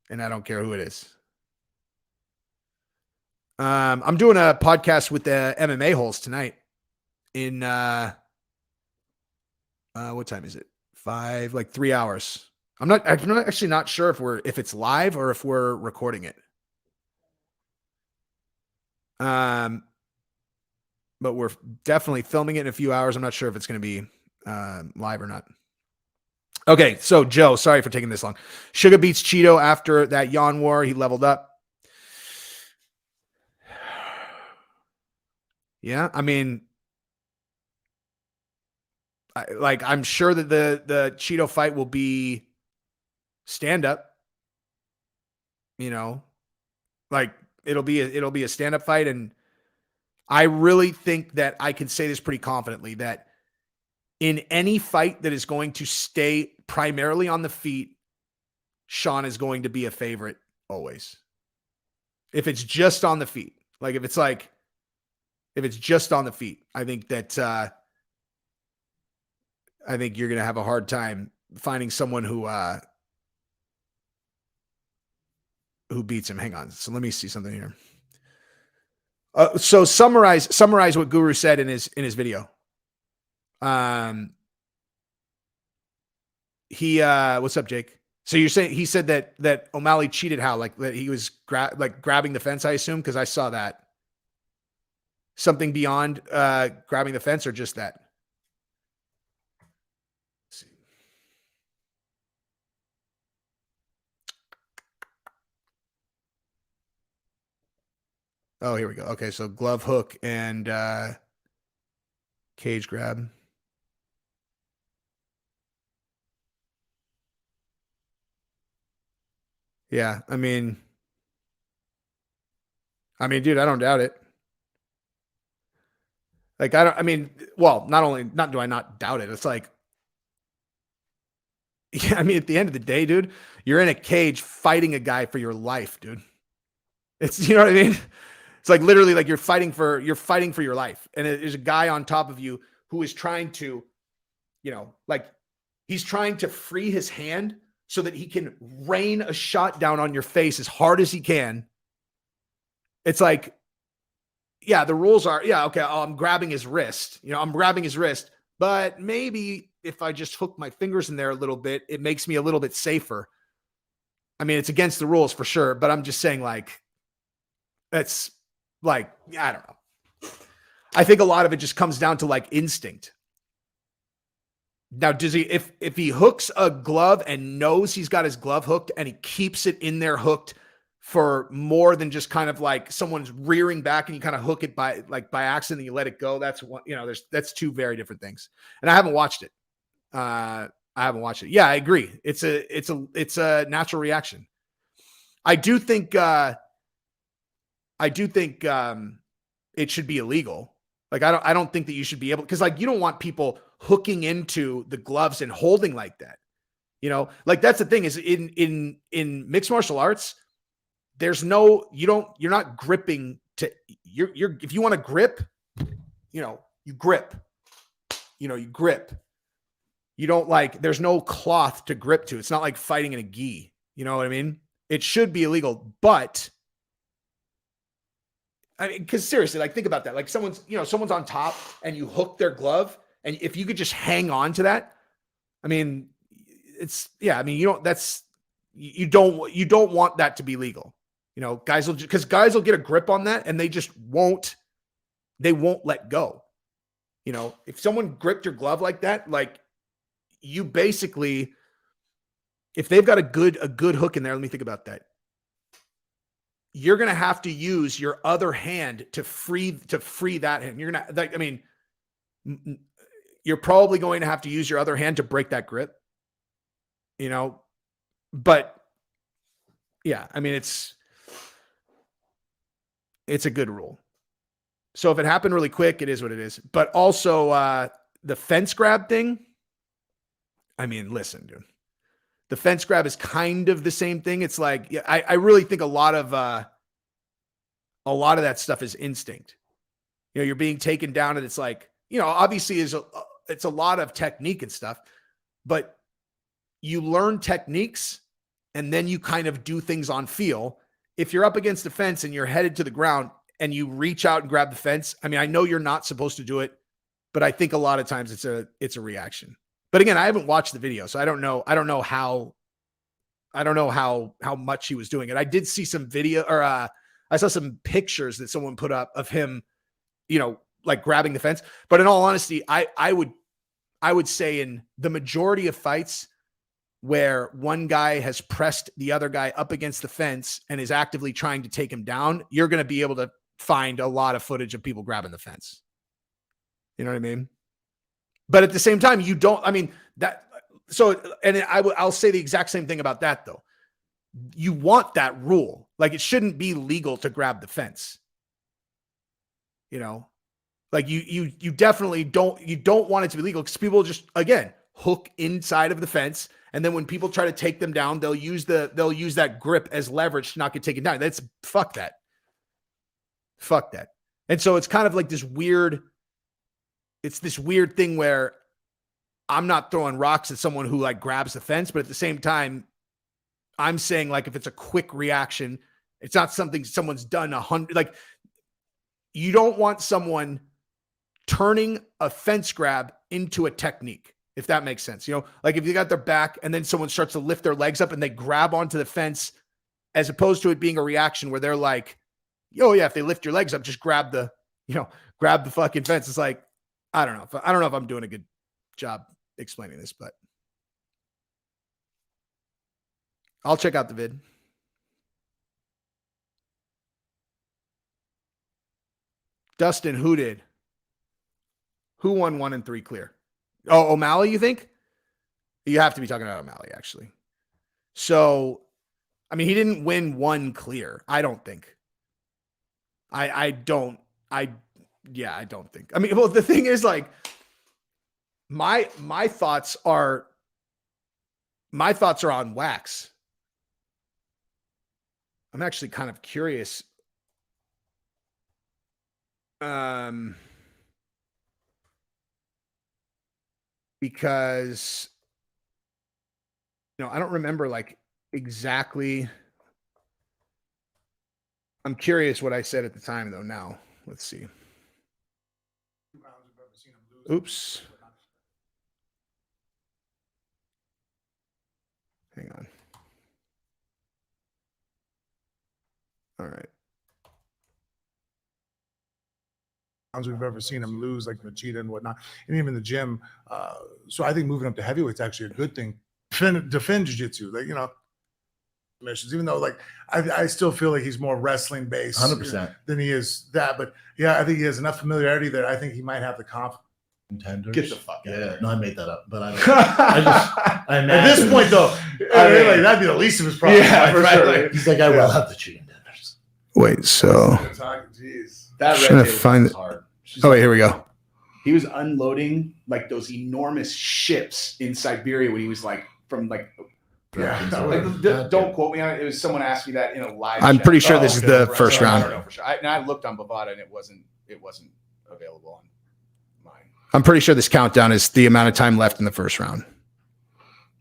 And I don't care who it is. I'm doing a podcast with the MMA holes tonight in what time is it? 3 hours. I'm actually not sure if it's live or if we're recording it. But we're definitely filming it in a few hours. I'm not sure if it's going to be live or not. Okay, so Joe, sorry for taking this long. Sugar beats Chito after that Jan war. He leveled up. Yeah, I mean, I'm sure that the Chito fight will be stand-up. You know, like it'll be a stand-up fight, and I really think that I can say this pretty confidently that in any fight that is going to stay primarily on the feet, Sean is going to be a favorite always. If it's just on the feet, like if it's just on the feet, I think that I think you're going to have a hard time finding someone who beats him. Hang on. So let me see something here. So summarize what Guru said in his video. What's up, Jake? So you're saying he said that O'Malley cheated how? Like that he was grabbing the fence, I assume, because I saw that. Something beyond grabbing the fence or just that? Let's see. Oh, here we go. Okay, so glove hook and cage grab. Yeah, I mean, dude, I don't doubt it. Like, not do I not doubt it. It's like, yeah, I mean, at the end of the day, dude, you're in a cage fighting a guy for your life, dude. It's, you know what I mean? It's like literally like you're fighting for your life. And there's a guy on top of you who is trying to, like he's trying to free his hand so that he can rain a shot down on your face as hard as he can. It's like, yeah, the rules are, yeah, okay, I'm grabbing his wrist. But maybe if I just hook my fingers in there a little bit, it makes me a little bit safer. I mean, it's against the rules for sure, but I'm just saying, like, that's like, I don't know. I think a lot of it just comes down to like instinct. Now, does he, if he hooks a glove and knows he's got his glove hooked and he keeps it in there hooked for more than just kind of like someone's rearing back and you kind of hook it by accident and you let it go. That's one, that's two very different things. And I haven't watched it. Yeah, I agree. It's a natural reaction. I do think it should be illegal. Like, I don't think that you should be able, because like you don't want people hooking into the gloves and holding like that. Like that's the thing is in mixed martial arts, there's no, you're not gripping if you want to grip, you grip, you grip. You don't like, there's no cloth to grip to. It's not like fighting in a gi. You know what I mean? It should be illegal, but I mean, because seriously, like think about that. Like someone's on top and you hook their glove, and if you could just hang on to that, I mean, you don't want that to be legal. Guys will get a grip on that and they won't let go. If someone gripped your glove like that, like you basically, if they've got a good hook in there, let me think about that. You're going to have to use your other hand to free that hand. You're going to, like, I mean, you're probably going to have to use your other hand to break that grip, but yeah, I mean, it's a good rule. So if it happened really quick, it is what it is. But also the fence grab thing. I mean, listen, dude, the fence grab is kind of the same thing. It's like, yeah, I really think a lot of that stuff is instinct. You're being taken down and it's like, obviously it's a lot of technique and stuff, but you learn techniques and then you kind of do things on feel. If you're up against the fence and you're headed to the ground and you reach out and grab the fence, I mean, I know you're not supposed to do it, but I think a lot of times it's a reaction. But again, I haven't watched the video, so I don't know how much he was doing it. I did see some video, or I saw some pictures that someone put up of him, like grabbing the fence. But in all honesty, I would say in the majority of fights where one guy has pressed the other guy up against the fence and is actively trying to take him down, you're going to be able to find a lot of footage of people grabbing the fence. You know what I mean? But at the same time, you don't, I mean, that, so, and I'll say the exact same thing about that though. You want that rule. Like it shouldn't be legal to grab the fence. Like you definitely don't want it to be legal because people just, again, hook inside of the fence. And then when people try to take them down, they'll use that grip as leverage to not get taken down. That's fuck that. Fuck that. And so it's kind of like this weird thing where I'm not throwing rocks at someone who like grabs the fence, but at the same time, I'm saying like if it's a quick reaction, it's not something someone's done 100. Like you don't want someone turning a fence grab into a technique, if that makes sense. You know, like if you got their back and then someone starts to lift their legs up and they grab onto the fence, as opposed to it being a reaction where they're like, oh yeah, if they lift your legs up, just grab the fucking fence. It's like, I don't know if I'm doing a good job explaining this, but I'll check out the vid. Dustin, who did? Who won 1 and 3 clear? Oh, O'Malley, you think? You have to be talking about O'Malley, actually. So, I mean, he didn't win 1 clear. I don't think. I don't think. I mean, well, the thing is, like, my thoughts are on wax. I'm actually kind of curious. Because, I don't remember like exactly. I'm curious what I said at the time though. Now let's see. Oops. Hang on. All right. We've ever seen him lose, like Machida and whatnot, and even the gym. So I think moving up to heavyweight's actually a good thing. Defend jiu-jitsu, like missions. Even though, like, I still feel like he's more wrestling based, 100% than he is that. But yeah, I think he has enough familiarity that I think he might have the confidence. Contenders. Get the fuck out. Yeah, no, I made that up, but I imagine. At this point, though, like, that'd be the least of his problems. Yeah, for right? sure. Like, he's like, I will have the chicken dinners. Wait, so Jeez. That trying red to tape find was it. hard. Oh, wait, here we go. He was unloading like those enormous ships in Siberia when he was like from like. Yeah, Don't quote me on it. It was someone asked me that in a live. I'm chat. pretty sure this is the first I round. don't know for sure. I looked on Bovada and it wasn't available on mine. I'm pretty sure this countdown is the amount of time left in the first round.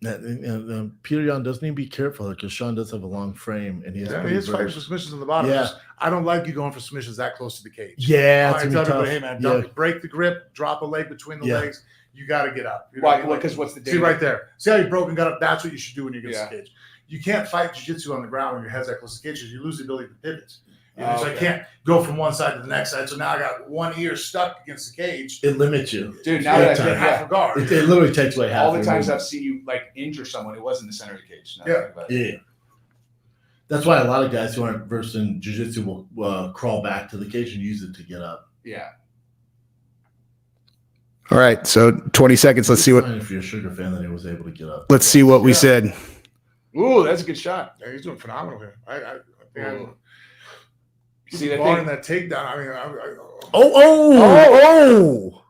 Peter Yan does need to be careful because Sean does have a long frame and he has he's fighting for submissions on the bottom. Yeah. I don't like you going for submissions that close to the cage. Yeah, I it's tell gonna everybody, be hey tough. man, Yeah. don't break the grip, drop a leg between the Yeah. legs. You got to get up. Why? Because what's the See danger? right there. See how you broke and got up? That's what you should do when you're against Yeah. the cage. You can't fight jiu-jitsu on the ground when your head's that close to the cage because you lose the ability to pivot. So I Okay. can't go from one side to the next side. So now I got one ear stuck against the cage. It limits you. Dude, now that I think half a guard. It literally takes away half. all the your times movement. I've seen you like injure someone, it was in the center of the cage. Now Yeah. that I think about it. Yeah. That's why a lot of guys who aren't versed in jiu-jitsu will crawl back to the cage and use it to get up. Yeah. All right, so 20 seconds. Let's see what. Fine if you're a Sugar fan, then he was able to get up. Let's see what we said. Ooh, that's a good shot. Yeah, he's doing phenomenal here. I think See that barring thing? that takedown. I mean, Oh!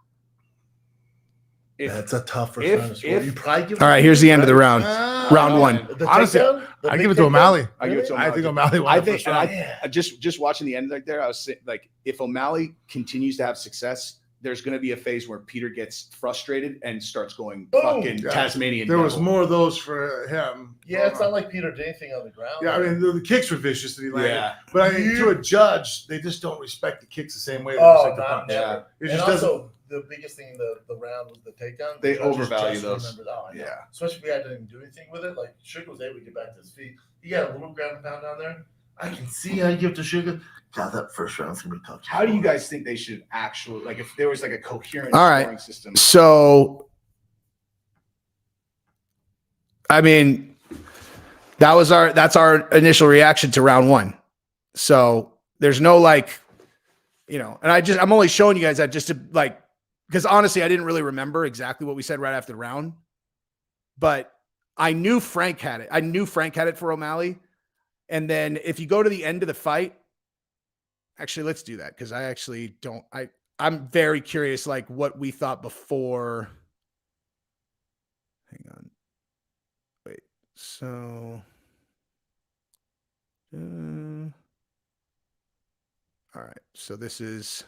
If- That's a tough first if- round to score. if- You probably give All right, here's the end of the round. Ah. Round one. The Honestly, takedown? The I big give it to takedown? O'Malley. I give it to I O'Malley. think O'Malley won I the think, first and round. I just watching the end right there, I was saying, like, if O'Malley continues to have success, there's going to be a phase where Peter gets frustrated and starts going fucking Yeah. Tasmanian. There was devil. more of those for him. Yeah, it's not like Peter did anything on the ground. Yeah, I mean, the kicks were vicious that he landed. Yeah. But I mean, to a judge, they just don't respect the kicks the same way they Oh, respect the not punch. never. Yeah. It And just doesn't. also, the biggest thing in the round was the takedown. They The judges overvalue just those. remembered, oh, I know. Yeah. Especially if we had to do anything with it. Like, Sugar was able to get back to his feet. He got a little ground and pound down there. I can see how you give to Sugar. God, that first round's going to be tough. How do you guys think they should actually, like, if there was like a coherent All right. scoring system? So, I mean, that's our initial reaction to round one. So there's no like, and I'm only showing you guys that just to like, because honestly, I didn't really remember exactly what we said right after the round, but I knew Frank had it. I knew Frank had it for O'Malley. And then if you go to the end of the fight, actually, let's do that. Cause I actually don't, I'm very curious, like what we thought before. So, all right. So this is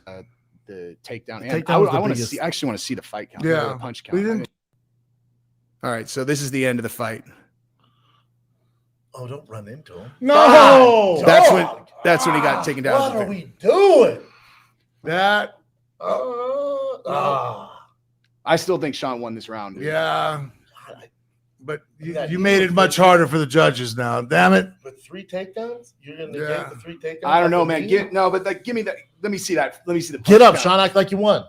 the takedown. The And takedown was the I want to biggest- see. I actually want to see the fight count. Yeah. The punch We count. didn't- all right. So this is the end of the fight. Oh, don't run into him. No, That's when he got taken down. What are we doing? that. I still think Sean won this round. dude. Yeah, but Yeah, you made it much harder for the judges now. Damn it. With 3 takedowns, you're gonna Yeah. negate the 3 takedowns. I don't know, like a man. knee? Give me that. Let me see that. Let me see the. Get punch up, count. Sean. Act like you won.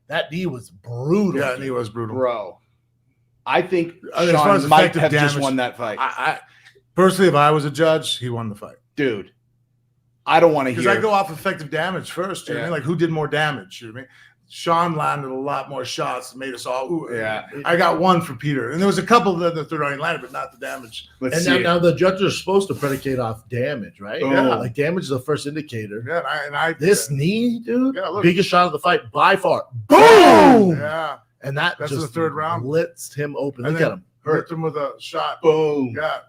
That knee was brutal. Yeah, and he was brutal. Bro. I think As far as Sean might effective have just damage, won that fight, I personally, if I was a judge, he won the fight dude. I don't want to because hear. I go off effective damage first. You know what I mean? Like who did more damage? You know what I mean? Sean landed a lot more shots, made us all. Ooh, Yeah. I got one for Peter, and there was a couple that the third round landed, but not the damage. Let's And see. now the judges are supposed to predicate off damage, right? Boom. Yeah, like damage is the first indicator. Yeah, and I This knee, dude, Yeah, look. biggest shot of the fight by far. Boom! Yeah, And that That's just the third round. blitzed him open. And Look at then him. hurt him with a shot. Boom. Yeah,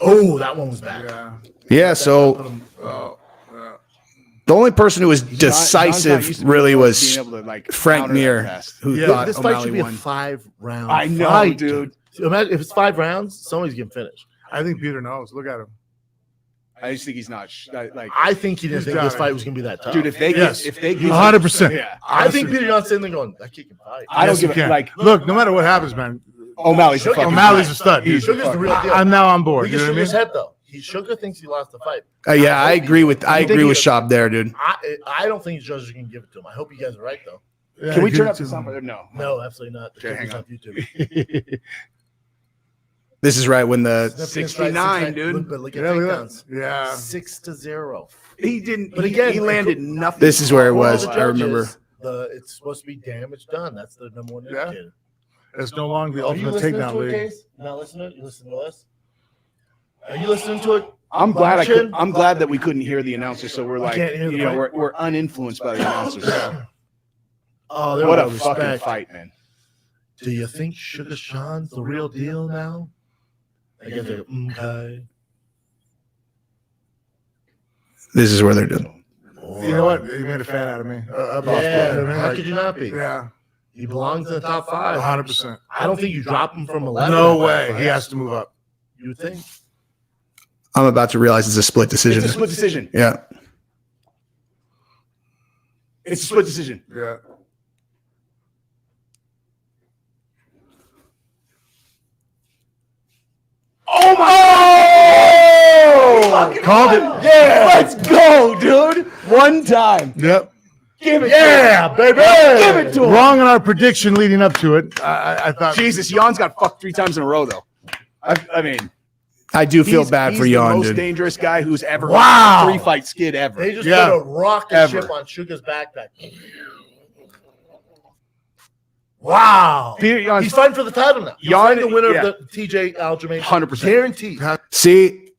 Oh, that one was bad. yeah. Yeah. So Oh, yeah. the only person who was Sean's not used decisive to really being was able to, like, Frank counter that Mir, fast. who Yeah, thought This fight O'Malley should be won. a 5-round I know, fight, dude. So imagine if it's 5 rounds, somebody's getting finished. I think Peter knows. Look at him. I just think he's not like, I think he didn't He's think got this it. fight was going to be that tough. dude. If they Yes. get, if they He's get 100%. yeah. I think Peter John's sitting there going, that kid can fight. I don't Yes, give you a can. like. Look, no matter what happens, man. O'Malley's a fucking O'Malley's a stud. He He's- shook the real deal. I'm now on board. Look You at know what I Sugar's mean? head, though. Sugar thinks he lost the fight. Yeah, I agree with Shab there, dude. I don't think judges can give it to him. I hope you guys are right, though. Yeah, Can we he turn did up the too. sound? No. No, absolutely not. Okay, hang It's on. on YouTube. This is right when the 69, dude. Look, but look at Yeah, look at takedowns. that. Yeah. 6-0. He didn't. But He, again, he landed nothing. This is where it According was. to the I remember. judges, it's supposed to be damage done. That's the number one Yeah. indicator. It's no longer the Are you ultimate listening takedown to it, league. Case? Not listening? You listening to us? Are you listening to it? I'm glad Watching? I'm glad that we couldn't hear the announcers, so we're like, can't hear the you know, fight. we're uninfluenced by the announcers. Oh, there What a was fucking respect. fight, man! Do you think Sugar Sean's the real deal now? I guess they're okay. This is where they're doing. You know what? You made a fan out of me. About Yeah, you know what I mean? how Like, could you not be? yeah, He belongs in the top 5. 100%. I don't think you drop him from 11. No way. He has to move up. You think? I'm about to realize it's a split decision. It's a split decision. Yeah. It's a split decision. Yeah. Oh my! Oh! Called it. Yeah, let's go, dude. One time. Yep. Give it. Yeah, baby. Give it to him. Wrong in our prediction leading up to it. I thought. Jesus, Jan's got fucked 3 times in a row, though. I mean, I do feel he's- bad for he's the Jan, most dude. dangerous guy who's ever Wow. 3-fight skid ever. They just Yeah. put a rocket Ever. ship on Sugar's backpack. Wow. Peter Jan's He's fighting for the title now. He's Jan- fighting the winner yeah. of the TJ Aljamain. 100%. Guaranteed. See,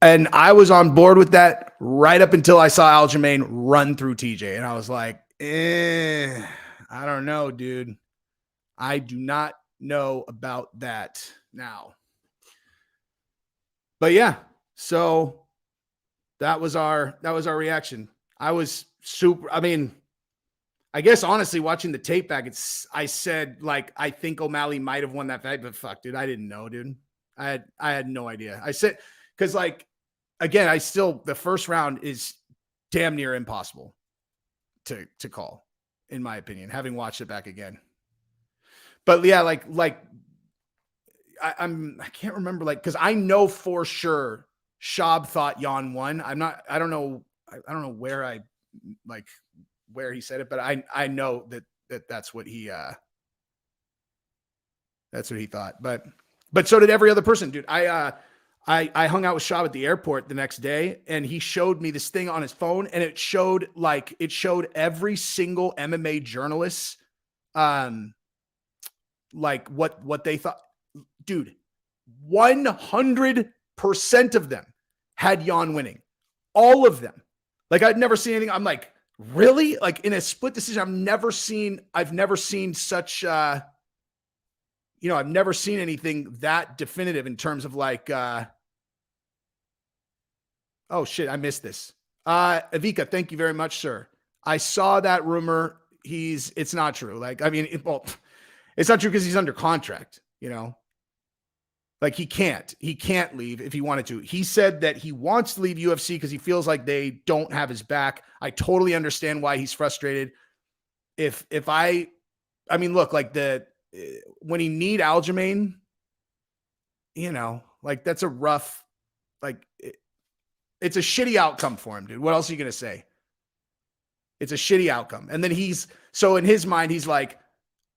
and I was on board with that right up until I saw Aljamain run through TJ, and I was like, I don't know, dude. I do not know about that now. But yeah, so that was our reaction. I was super. I mean, I guess honestly, watching the tape back, I said like I think O'Malley might have won that fight, but fuck, dude, I didn't know, dude. I had no idea. I said because like again, the first round is damn near impossible to call, in my opinion, having watched it back again. But yeah, like I can't remember because I know for sure Shab thought Jan won. I don't know where he said it, but I know that's what he thought. But so did every other person, dude. I hung out with Shab at the airport the next day, and he showed me this thing on his phone, and it showed every single MMA journalist like what they thought. Dude, 100% of them had Jan winning. All of them. Like I'd never seen anything. I'm like, really? Like in a split decision, I've never seen such I've never seen anything that definitive in terms of like, oh shit, I missed this. Avika, thank you very much, sir. I saw that rumor. It's not true. Like, I mean, it's not true because he's under contract, like he can't leave if he wanted to. He said that he wants to leave UFC because he feels like they don't have his back. I totally understand why he's frustrated. Look, like when he kneed Aljamain, like that's a rough, like it's a shitty outcome for him, dude. What else are you going to say? It's a shitty outcome. And then so in his mind, he's like,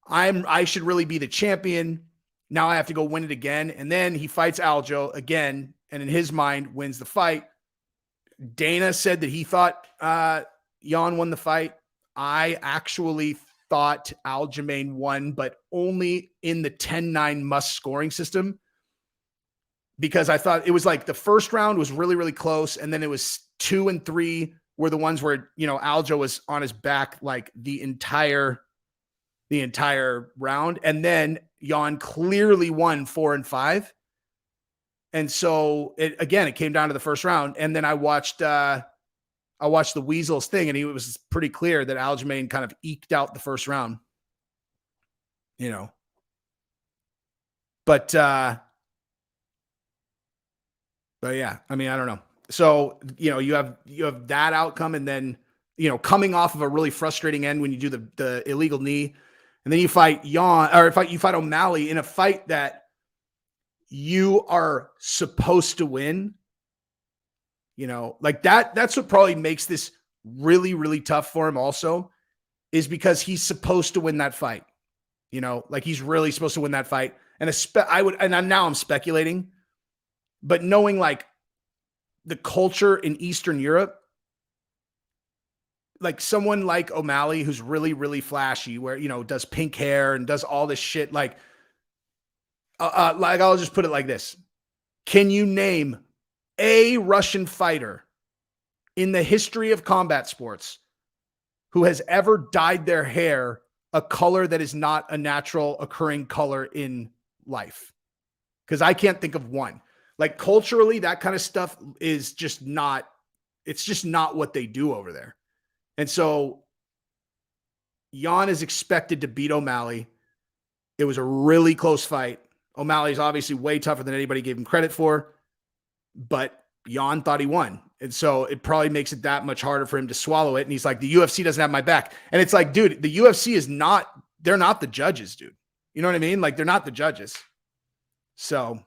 I should really be the champion. Now I have to go win it again. And then he fights Aljo again. And in his mind wins the fight. Dana said that he thought Jan won the fight. I actually thought Aljamain won, but only in the 10-9 must scoring system. Because I thought it was like the first round was really, really close. And then it was 2 and 3 were the ones where, Aljo was on his back like the entire round. And then Jan clearly won 4 and 5. And so it came down to the first round. And then I watched the Weasels thing, and it was pretty clear that Aljamain kind of eked out the first round, but yeah, I mean, I don't know. So, you have that outcome, and then, coming off of a really frustrating end when you do the illegal knee, and then you fight Jan, or you fight O'Malley in a fight that you are supposed to win, like that's what probably makes this really, really tough for him also, is because he's supposed to win that fight, like he's really supposed to win that fight. And now I'm speculating, but knowing like the culture in Eastern Europe, like someone like O'Malley, who's really, really flashy, where, does pink hair and does all this shit. Like I'll just put it like this. Can you name a Russian fighter in the history of combat sports who has ever dyed their hair a color that is not a natural occurring color in life? Because I can't think of one. Like culturally, that kind of stuff is just not what they do over there. And so Jan is expected to beat O'Malley. It was a really close fight. O'Malley's obviously way tougher than anybody gave him credit for, but Jan thought he won. And so it probably makes it that much harder for him to swallow it. And he's like, the UFC doesn't have my back. And it's like, dude, the UFC they're not the judges, dude. You know what I mean? Like, they're not the judges. So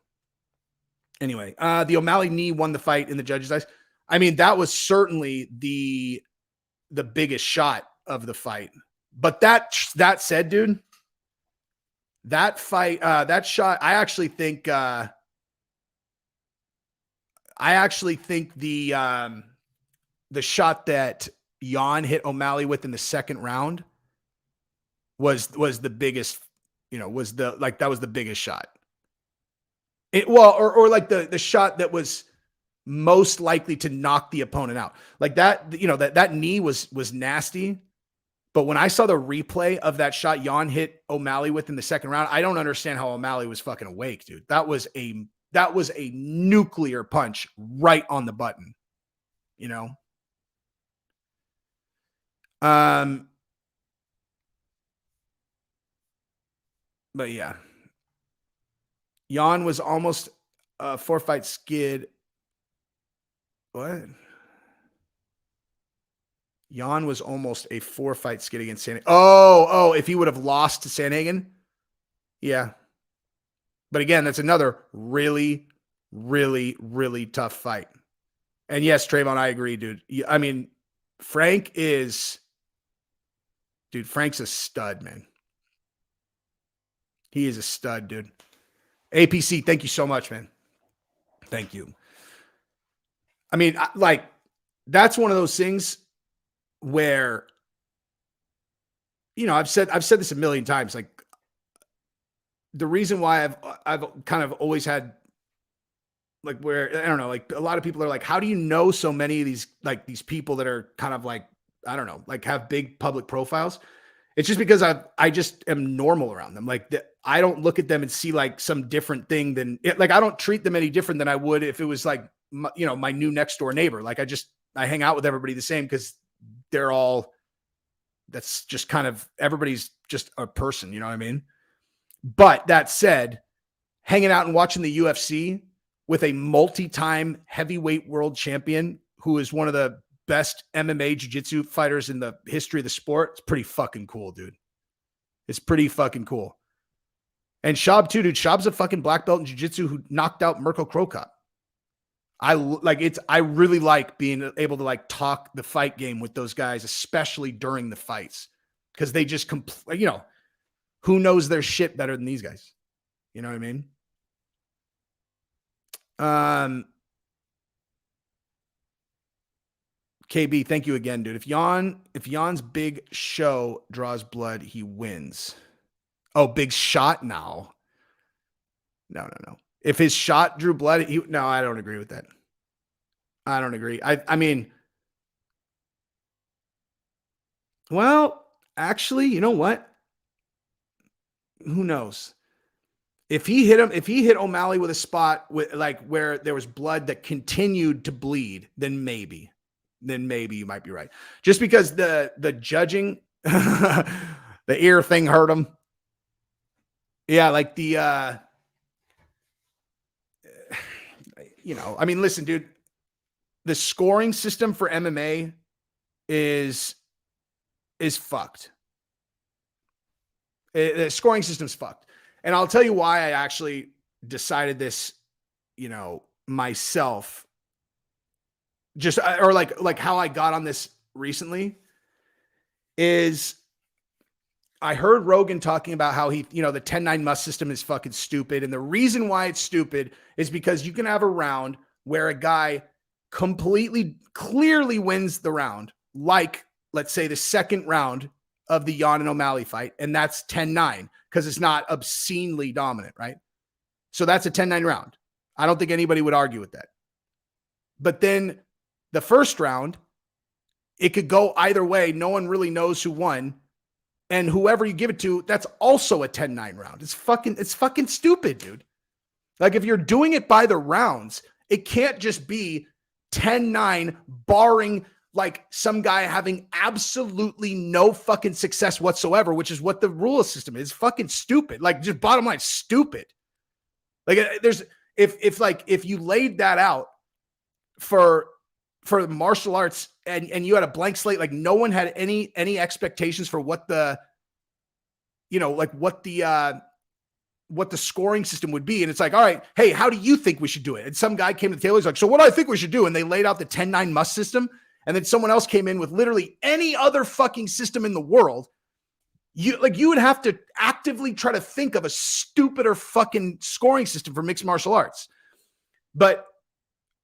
anyway, the O'Malley knee won the fight in the judges' eyes. I mean, that was certainly the biggest shot of the fight. But that said, dude, that fight, that shot, I actually think the shot that Jan hit O'Malley with in the second round was the biggest, that was the biggest shot. Or like the shot that was most likely to knock the opponent out. Like that, that knee was nasty. But when I saw the replay of that shot Jan hit O'Malley with in the second round, I don't understand how O'Malley was fucking awake, dude. That was a nuclear punch right on the button, But yeah, Jan was almost a 4-fight skid. What? Jan was almost a 4-fight skid against Sandhagen. Oh, if he would have lost to Sandhagen? Yeah. But again, that's another really, really, really tough fight. And yes, Trayvon, I agree, dude. I mean, Frank's a stud, man. He is a stud, dude. APC, thank you so much, man. Thank you. I mean, that's one of those things where, I've said this a million times. Like, the reason why I've kind of always had, like, where, I don't know, like, a lot of people are like, how do you know so many of these people that are kind of like, I don't know, like, have big public profiles? It's just because I just am normal around them. Like I don't look at them and see like some different thing than like, I don't treat them any different than I would if it was like, my new next door neighbor. Like I hang out with everybody the same because that's just kind of, everybody's just a person, you know what I mean? But that said, hanging out and watching the UFC with a multi-time heavyweight world champion who is one of the best MMA jiu-jitsu fighters in the history of the sport, it's pretty fucking cool, dude. It's pretty fucking cool. And Shab too, dude. Shab's a fucking black belt in jiu-jitsu who knocked out Mirko Krokop. I really like being able to like talk the fight game with those guys, especially during the fights, because they just who knows their shit better than these guys? You know what I mean? KB, thank you again, dude. If Jan's big show draws blood, he wins. Oh, big shot now. No. If his shot drew blood, no, I don't agree with that. I don't agree. I mean, well, actually, you know what? Who knows? If he hit O'Malley with a spot with like where there was blood that continued to bleed, then maybe you might be right. Just because the judging, the ear thing hurt him. Yeah, like I mean, listen, dude, the scoring system for MMA is fucked. The scoring system's fucked. And I'll tell you why I actually decided this, myself, or like how I got on this recently is I heard Rogan talking about how he, the 10-9 must system is fucking stupid. And the reason why it's stupid is because you can have a round where a guy completely clearly wins the round. Like, let's say the second round of the Jan and O'Malley fight. And that's 10-9 because it's not obscenely dominant, right? So that's a 10-9 round. I don't think anybody would argue with that. But then the first round, it could go either way. No one really knows who won. And whoever you give it to, that's also a 10-9 round. It's fucking stupid, dude. Like if you're doing it by the rounds, it can't just be 10-9 barring like some guy having absolutely no fucking success whatsoever, which is what the rule system is. Fucking stupid. Like just bottom line, stupid. Like if you laid that out for martial arts and you had a blank slate, like no one had any expectations for what the scoring system would be. And it's like, all right, hey, how do you think we should do it? And some guy came to the table. He's like, so what do I think we should do? And they laid out the 10-9 must system. And then someone else came in with literally any other fucking system in the world. You would have to actively try to think of a stupider fucking scoring system for mixed martial arts. But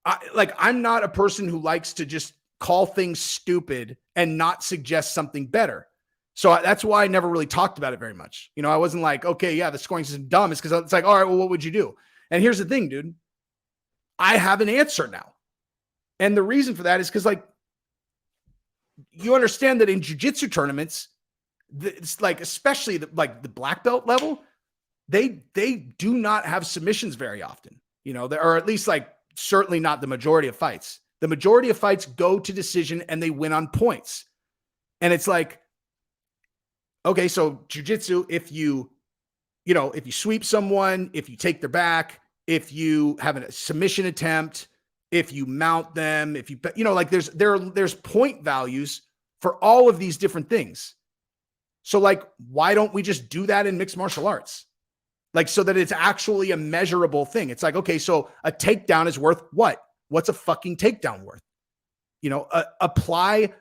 I'm not a person who likes to just call things stupid and not suggest something better. So that's why I never really talked about it very much. I wasn't like, okay, yeah, the scoring system is dumb. It's because it's like, all right, well, what would you do? And here's the thing, dude. I have an answer now. And the reason for that is because you understand that in jiu-jitsu tournaments, it's like, especially the black belt level, they do not have submissions very often, or at least certainly not the majority of fights. The majority of fights go to decision and they win on points. And it's like, okay, so jiu-jitsu, if you sweep someone, if you take their back, if you have a submission attempt, if you mount them, if you there's point values for all of these different things. So why don't we just do that in mixed martial arts? So that it's actually a measurable thing. It's like, okay, so a takedown is worth what? What's a fucking takedown worth? Apply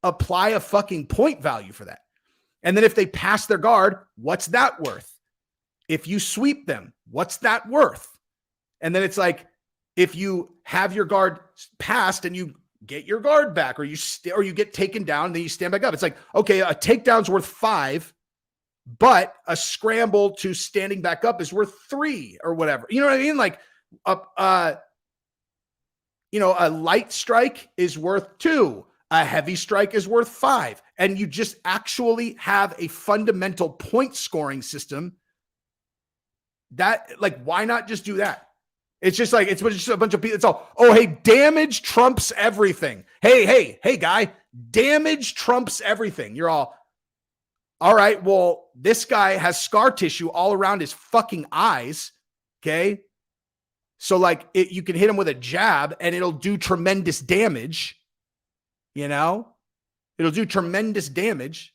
a fucking point value for that. And then if they pass their guard, what's that worth? If you sweep them, what's that worth? And then it's like, if you have your guard passed and you get your guard back, or you get taken down, then you stand back up. It's like, okay, a takedown's worth 5, but a scramble to standing back up is worth 3 or whatever. You know what I mean? Like a light strike is worth 2. A heavy strike is worth 5. And you just actually have a fundamental point scoring system that, like, why not just do that? It's just like, it's just a bunch of people. It's all, oh, hey, damage trumps everything. Hey, guy, damage trumps everything. You're all right. Well, this guy has scar tissue all around his fucking eyes. Okay. So like you can hit him with a jab and it'll do tremendous damage. It'll do tremendous damage.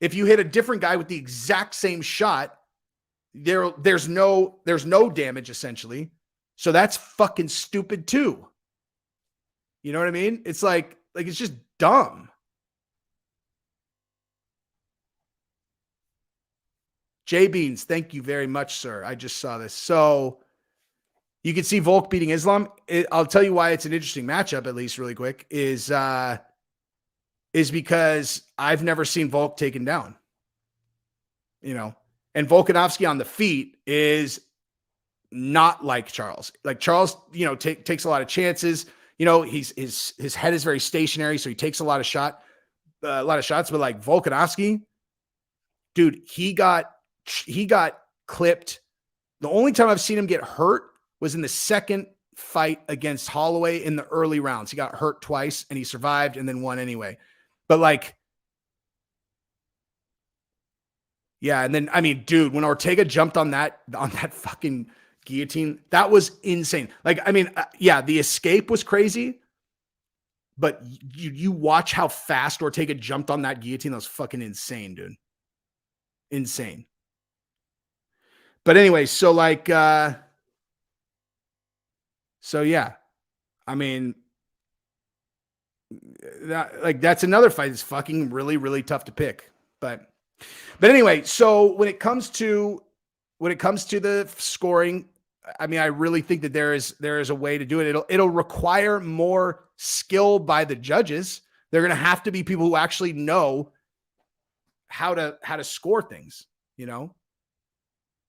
If you hit a different guy with the exact same shot, there's no damage essentially. So that's fucking stupid too. You know what I mean? It's like it's just dumb. J Beans, thank you very much, sir. I just saw this. So you can see Volk beating Islam. I'll tell you why it's an interesting matchup, at least really quick, is because I've never seen Volk taken down. And Volkanovski on the feet is not like Charles. Like Charles, takes a lot of chances. His head is very stationary, so he takes a lot of shots. But like Volkanovski, dude, he got clipped. The only time I've seen him get hurt was in the second fight against Holloway in the early rounds. He got hurt twice and he survived and then won anyway. But like, yeah. And then, I mean, dude, when Ortega jumped on that fucking guillotine, that was insane. Like, I mean, yeah, the escape was crazy, but you watch how fast Ortega jumped on that guillotine. That was fucking insane, dude. Insane. But anyway, so like, so yeah, I mean, that's another fight that's fucking really, really tough to pick. But anyway, so when it comes to the scoring, I mean, I really think that there is a way to do it. It'll require more skill by the judges. They're going to have to be people who actually know how to score things,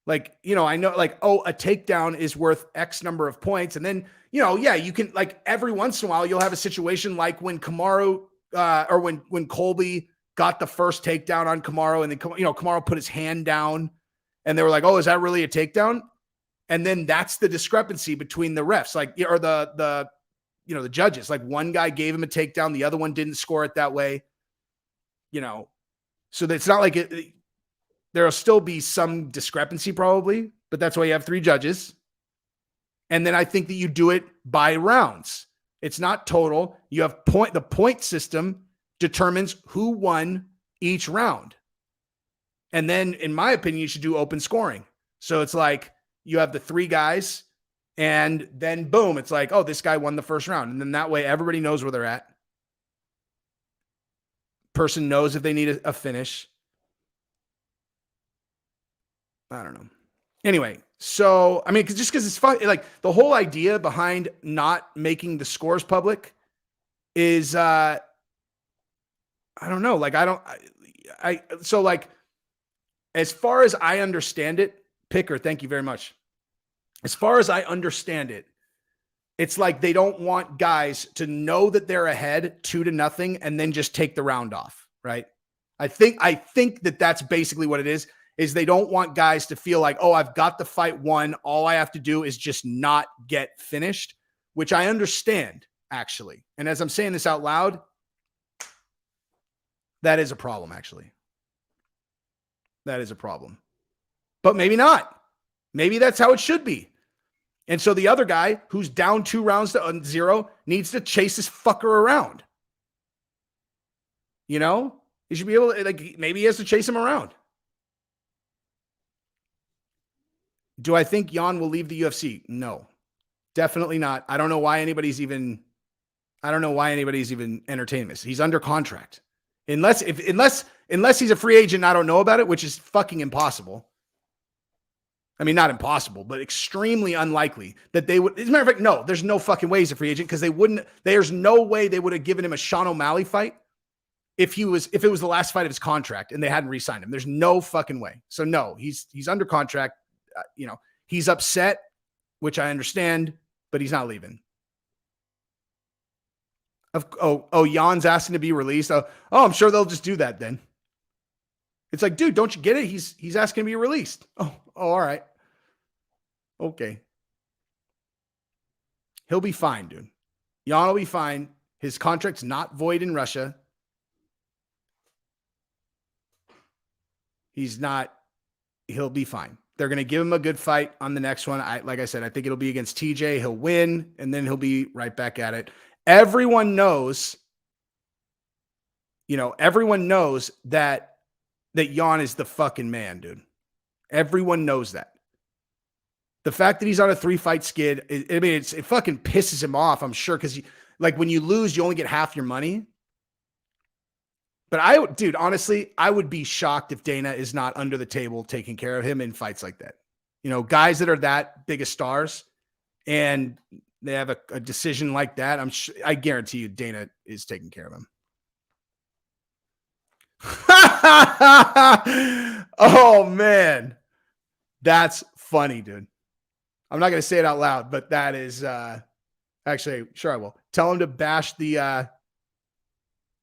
Like, I know like, oh, a takedown is worth X number of points. And then, yeah, you can like every once in a while, you'll have a situation like when Kamaru or when Colby got the first takedown on Kamaru and then, Kamaru put his hand down and they were like, oh, is that really a takedown? And then that's the discrepancy between the refs, like, or the judges, like one guy gave him a takedown. The other one didn't score it that way, so it's not like there'll still be some discrepancy probably, but that's why you have 3 judges. And then I think that you do it by rounds. It's not total. You have the point system determines who won each round. And then in my opinion, you should do open scoring. So it's like you have the 3 guys and then boom, it's like, oh, this guy won the first round. And then that way everybody knows where they're at. Person knows if they need a finish. I don't know. Anyway, so, I mean, just because it's fun, like the whole idea behind not making the scores public is, I don't know. Like, so like, as far as I understand it, Picker, thank you very much. As far as I understand it, it's like they don't want guys to know that they're ahead 2-0 and then just take the round off, right? I think that that's basically what it is they don't want guys to feel like, oh, I've got the fight won. All I have to do is just not get finished, which I understand, actually. And as I'm saying this out loud, that is a problem, actually. That is a problem. But maybe not. Maybe that's how it should be. And so the other guy who's down 2 rounds to 0 needs to chase this fucker around. He should be able to, like, maybe he has to chase him around. Do I think Jan will leave the UFC? No, definitely not. I don't know why anybody's even entertaining this. He's under contract. Unless he's a free agent and I don't know about it, which is fucking impossible. I mean, not impossible, but extremely unlikely that they would. As a matter of fact, no, there's no fucking way he's a free agent because there's no way they would have given him a Sean O'Malley fight if it was the last fight of his contract and they hadn't re-signed him. There's no fucking way. So no, he's under contract. He's upset, which I understand, but he's not leaving. Jan's asking to be released. Oh, I'm sure they'll just do that then. It's like, dude, don't you get it? He's asking to be released. Oh, all right. Okay. He'll be fine, dude. Jan will be fine. His contract's not void in Russia. He'll be fine. They're going to give him a good fight on the next one. Like I said, I think it'll be against TJ. He'll win, and then he'll be right back at it. Everyone knows that Jan is the fucking man, dude. Everyone knows that. The fact that he's on a 3-fight skid, it fucking pisses him off, I'm sure, because like when you lose, you only get half your money. But dude, honestly, I would be shocked if Dana is not under the table taking care of him in fights like that. Guys that are that big of stars and they have a decision like that, I guarantee you Dana is taking care of him. Oh, man. That's funny, dude. I'm not going to say it out loud, but that is actually, sure I will. Tell him to bash the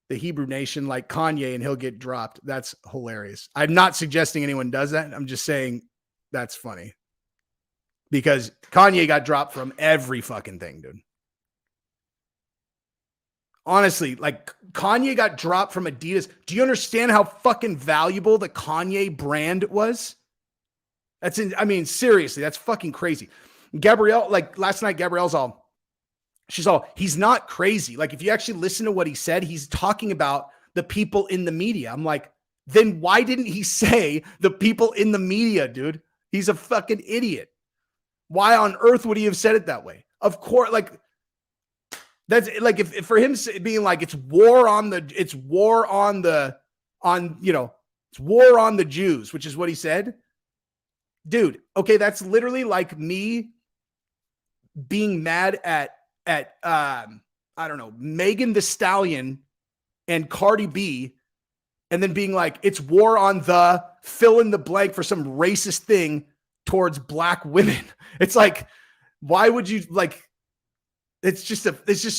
Hebrew nation like Kanye and he'll get dropped. That's hilarious. I'm not suggesting anyone does that. I'm just saying that's funny because Kanye got dropped from every fucking thing, dude. Honestly, like Kanye got dropped from Adidas. Do you understand how fucking valuable the Kanye brand was? Seriously, that's fucking crazy. Gabrielle, like last night, he's not crazy. Like if you actually listen to what he said, he's talking about the people in the media. I'm like, then why didn't he say the people in the media, dude? He's a fucking idiot. Why on earth would he have said it that way? Of course, like that's like if for him being like it's war on the Jews, which is what he said. Dude, okay, that's literally like me being mad at Megan Thee Stallion and Cardi B, and then being like, it's war on the fill in the blank for some racist thing towards black women. It's like, why would you like? It's just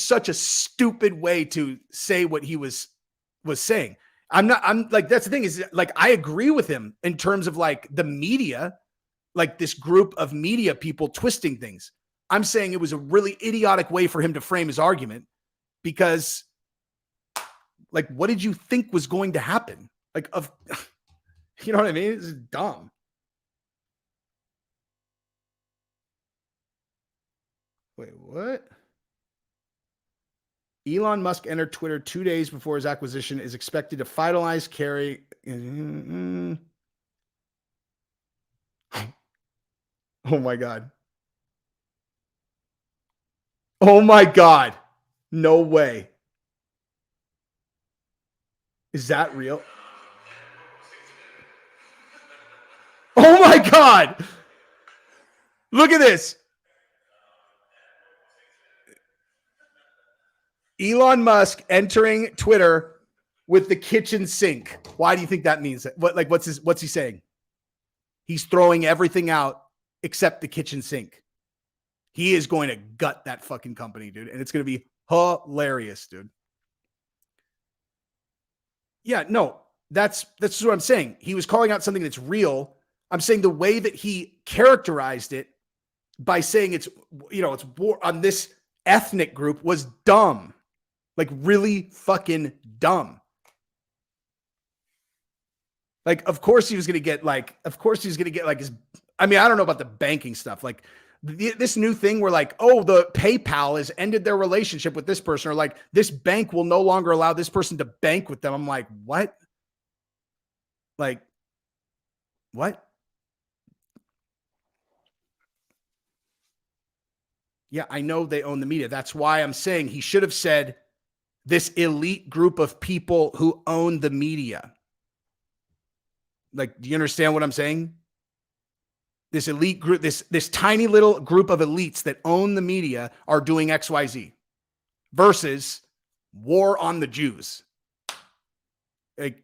such a stupid way to say what he was saying. I'm like, that's the thing is like, I agree with him in terms of like the media, like this group of media people twisting things. I'm saying it was a really idiotic way for him to frame his argument because like, what did you think was going to happen? Like, you know what I mean? This is dumb. Wait, what? Elon Musk entered Twitter 2 days before his acquisition is expected to finalize carry. Oh my God. Oh my God. No way. Is that real? Oh my God. Look at this. Elon Musk entering Twitter with the kitchen sink. Why do you think that means? What's he saying? He's throwing everything out except the kitchen sink. He is going to gut that fucking company, dude. And it's going to be hilarious, dude. Yeah, no, that's what I'm saying. He was calling out something that's real. I'm saying the way that he characterized it by saying it's war on this ethnic group was dumb. Like really fucking dumb. Like, of course he was going to get his, I don't know about the banking stuff. Like this new thing where like, oh, the PayPal has ended their relationship with this person, or like this bank will no longer allow this person to bank with them. I'm like, what? Like, what? Yeah, I know they own the media. That's why I'm saying he should have said this elite group of people who own the media. Like, do you understand what I'm saying? This elite group, this tiny little group of elites that own the media are doing XYZ versus war on the Jews. Like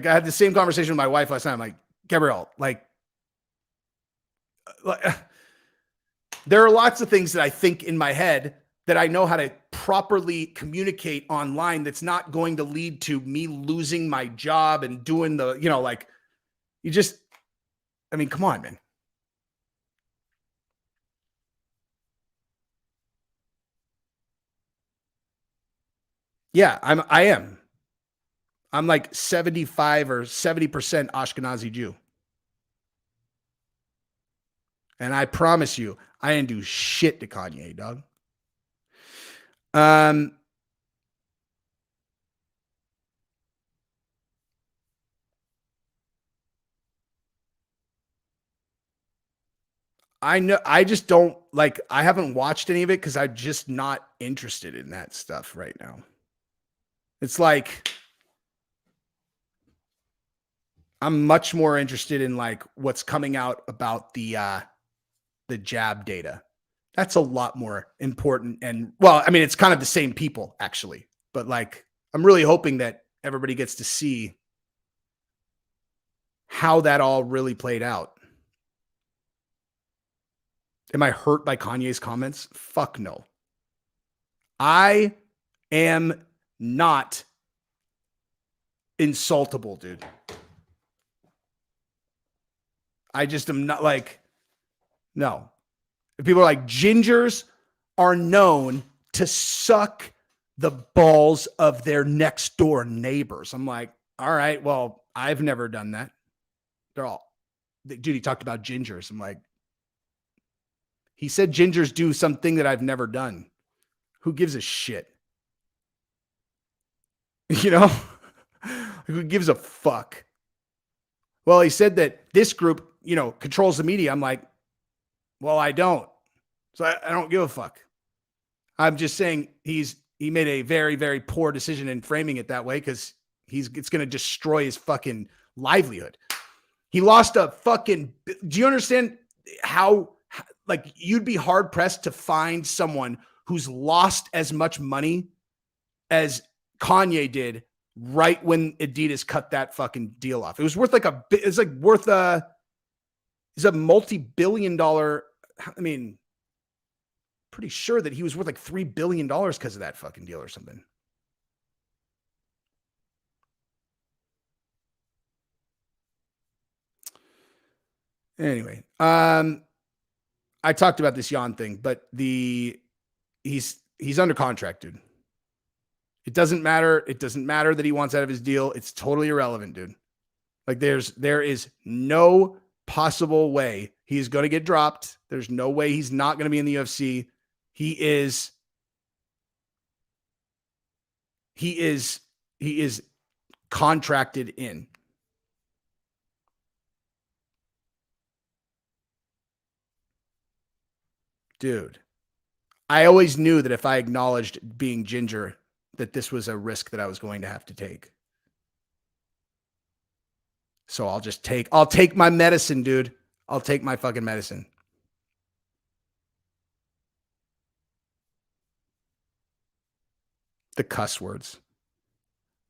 I had the same conversation with my wife last night. I'm like, Gabrielle, like there are lots of things that I think in my head that I know how to properly communicate online that's not going to lead to me losing my job and doing the, like, I mean, come on, man. Yeah, I am. I'm like 75 or 70% Ashkenazi Jew. And I promise you, I didn't do shit to Kanye, dog. I know, I just don't like, I haven't watched any of it because I'm just not interested in that stuff right now. It's like, I'm much more interested in like what's coming out about the jab data. That's a lot more important. And well, I mean, it's kind of the same people actually, but like, I'm really hoping that everybody gets to see how that all really played out. Am I hurt by Kanye's comments? Fuck no. I am not insultable, dude. I just am not like, no. If people are like, gingers are known to suck the balls of their next door neighbors. I'm like, all right, well, I've never done that. Dude, he talked about gingers. I'm like, he said gingers do something that I've never done. Who gives a shit? You know? Who gives a fuck? Well, he said that this group, controls the media. I'm like, well, I don't. So I don't give a fuck. I'm just saying he made a very, very poor decision in framing it that way because it's going to destroy his fucking livelihood. He lost a fucking, do you understand how, like, you'd be hard pressed to find someone who's lost as much money as Kanye did right when Adidas cut that fucking deal off. It was worth like it's a multi-billion dollar, I mean, pretty sure that he was worth like $3 billion because of that fucking deal or something. Anyway, I talked about this Jan thing, but he's under contract, dude. It doesn't matter. It doesn't matter that he wants out of his deal. It's totally irrelevant, dude. Like there is no possible way he's going to get dropped. There's no way he's not going to be in the UFC. He is contracted in. Dude, I always knew that if I acknowledged being ginger, that this was a risk that I was going to have to take. So I'll take my medicine, dude. I'll take my fucking medicine. The cuss words.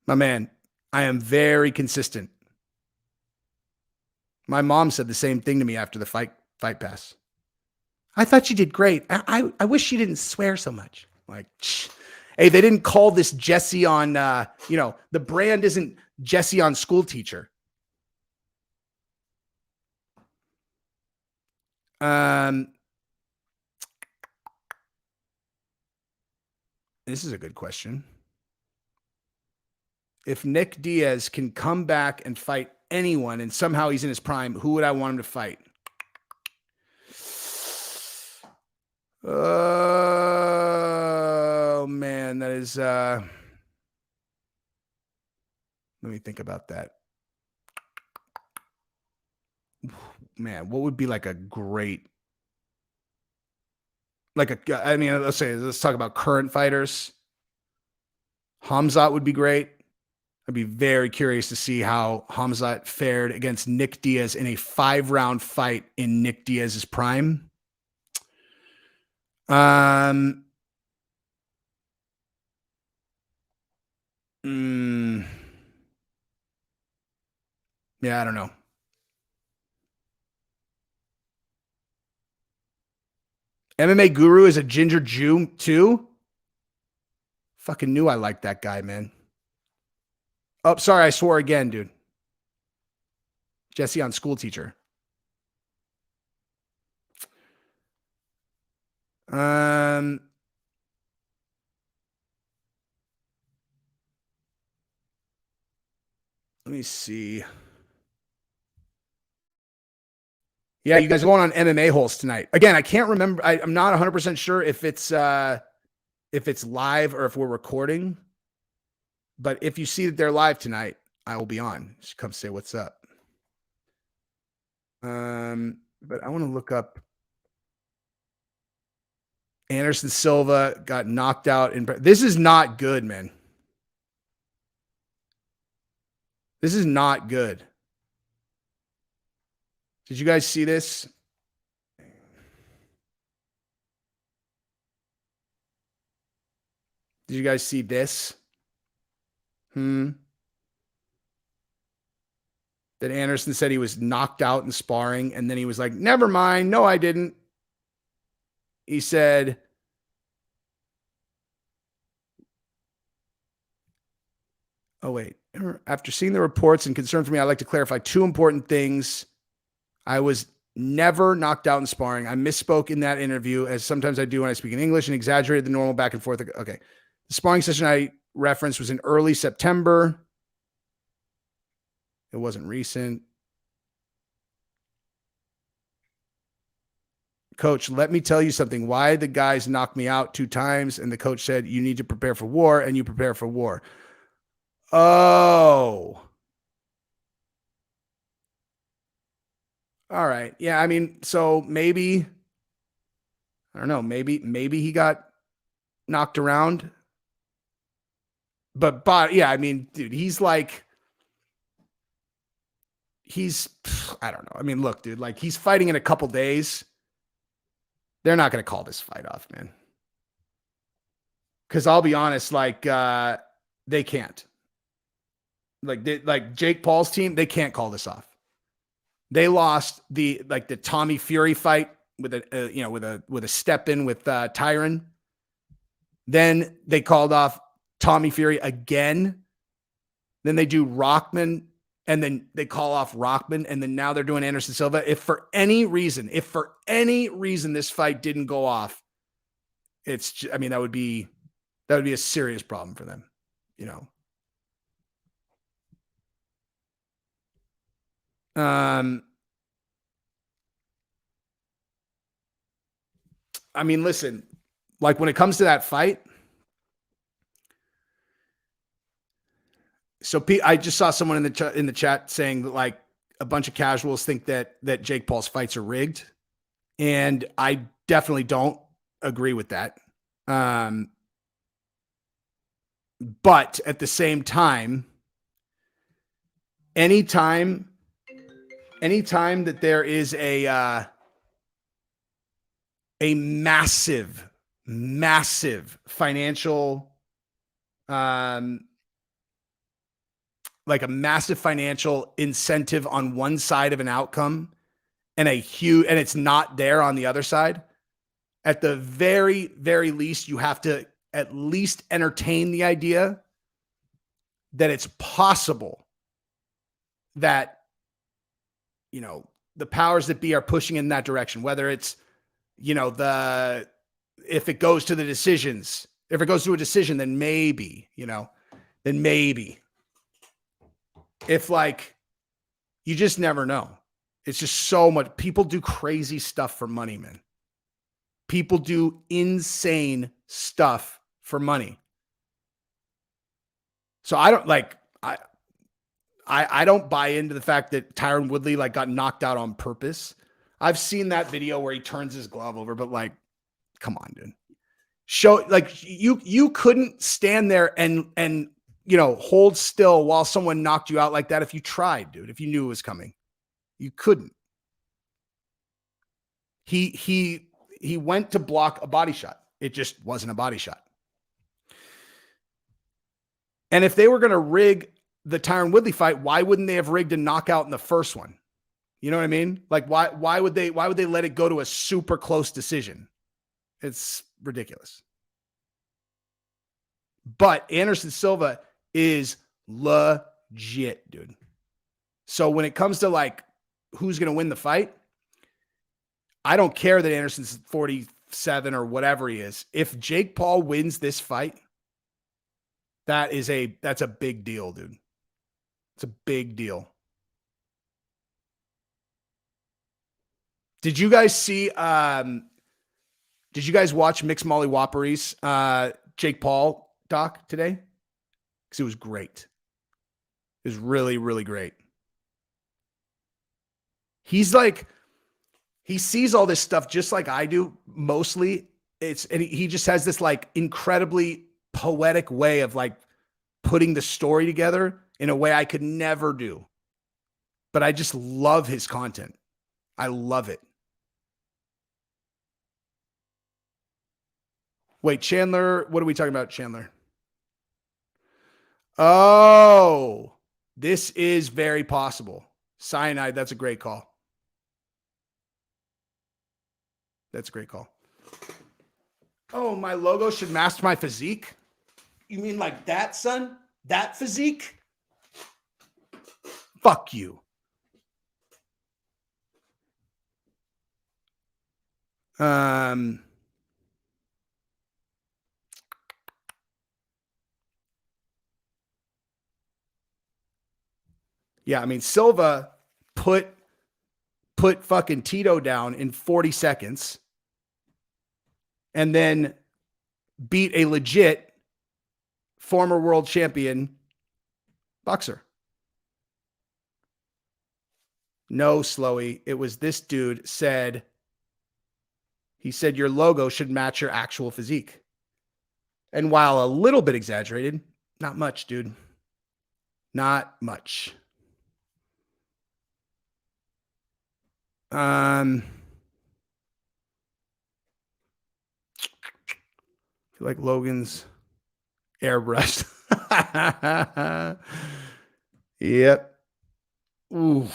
My man, I am very consistent. My mom said the same thing to me after the fight pass. I thought you did great. I wish she didn't swear so much. Like, hey, they didn't call this Jesse on, the brand isn't Jesse on School Teacher. This is a good question. If Nick Diaz can come back and fight anyone and somehow he's in his prime, who would I want him to fight? Oh, man, that is... let me think about that. Man, what would be like a great... let's talk about current fighters. Hamzat would be great. I'd be very curious to see how Hamzat fared against Nick Diaz in a 5-round fight in Nick Diaz's prime. Yeah, I don't know. MMA Guru is a ginger Jew too. Fucking knew I liked that guy, man. Oh, sorry, I swore again, dude. Jesse on School Teacher. Let me see. Yeah, you guys are going on MMA holes tonight. Again, I can't remember. I'm not 100% sure if it's live or if we're recording. But if you see that they're live tonight, I will be on. Just come say what's up. But I want to look up. Anderson Silva got knocked out in. This is not good, man. This is not good. Did you guys see this? Did you guys see this? That Anderson said he was knocked out in sparring, and then he was like, never mind. No, I didn't. He said, oh, wait. After seeing the reports and concern for me, I'd like to clarify two important things. I was never knocked out in sparring. I misspoke in that interview, as sometimes I do when I speak in English, and exaggerated the normal back and forth. Okay. The sparring session I referenced was in early September. It wasn't recent. Coach, let me tell you something. Why the guys knocked me out 2 times, and the coach said, you need to prepare for war, and you prepare for war. Oh. All right. Yeah, I mean, so maybe, I don't know, maybe he got knocked around. But yeah, I mean, dude, I don't know. I mean, look, dude, like he's fighting in a couple days. They're not going to call this fight off, man. Because I'll be honest, like they can't. Like Jake Paul's team, they can't call this off. They lost the Tommy Fury fight with a step in with Tyron. Then they called off Tommy Fury again. Then they do Rockman, and then they call off Rockman, and then now they're doing Anderson Silva. If for any reason this fight didn't go off, that would be a serious problem for them, you know. I mean, listen, like when it comes to that fight, so I just saw someone in the chat saying that like a bunch of casuals think that Jake Paul's fights are rigged, and I definitely don't agree with that. But at the same time, anytime that there is a massive financial, like a massive financial incentive on one side of an outcome and and it's not there on the other side, at the very, very least, you have to at least entertain the idea that it's possible that, you know, the powers that be are pushing in that direction, whether it's, you know, if it goes to the decisions, if it goes to a decision, then maybe, if like, you just never know. It's just so much. People do crazy stuff for money, man. People do insane stuff for money. So I don't I don't buy into the fact that Tyron Woodley like got knocked out on purpose. I've seen that video where he turns his glove over, but like, come on, dude. You couldn't stand there and you know, hold still while someone knocked you out like that if you tried, dude. If you knew it was coming, you couldn't. He went to block a body shot. It just wasn't a body shot. And if they were going to rig the Tyron Woodley fight, why wouldn't they have rigged a knockout in the first one? You know what I mean? Like why would they let it go to a super close decision? It's ridiculous. But Anderson Silva is legit, dude. So when it comes to like who's going to win the fight, I don't care that Anderson's 47 or whatever he is. If Jake Paul wins this fight, that's a big deal, dude. It's a big deal. Did you guys see did you guys watch Mixed Molly Whoppery's Jake Paul doc today? Because it was great. It was really, really great. He's like, he sees all this stuff just like I do, mostly. And he just has this like incredibly poetic way of like putting the story together in a way I could never do. But I just love his content. I love it. Wait, Chandler, what are we talking about, Chandler? Oh, this is very possible. Cyanide, that's a great call. That's a great call. Oh, my logo should match my physique? You mean like that, son? That physique? Fuck you. Yeah, I mean, Silva put fucking Chito down in 40 seconds and then beat a legit former world champion boxer. No, Slowy. It was this dude said, he said, your logo should match your actual physique. And while a little bit exaggerated, not much, dude. Not much. I feel like Logan's airbrushed. Yep. Ooh.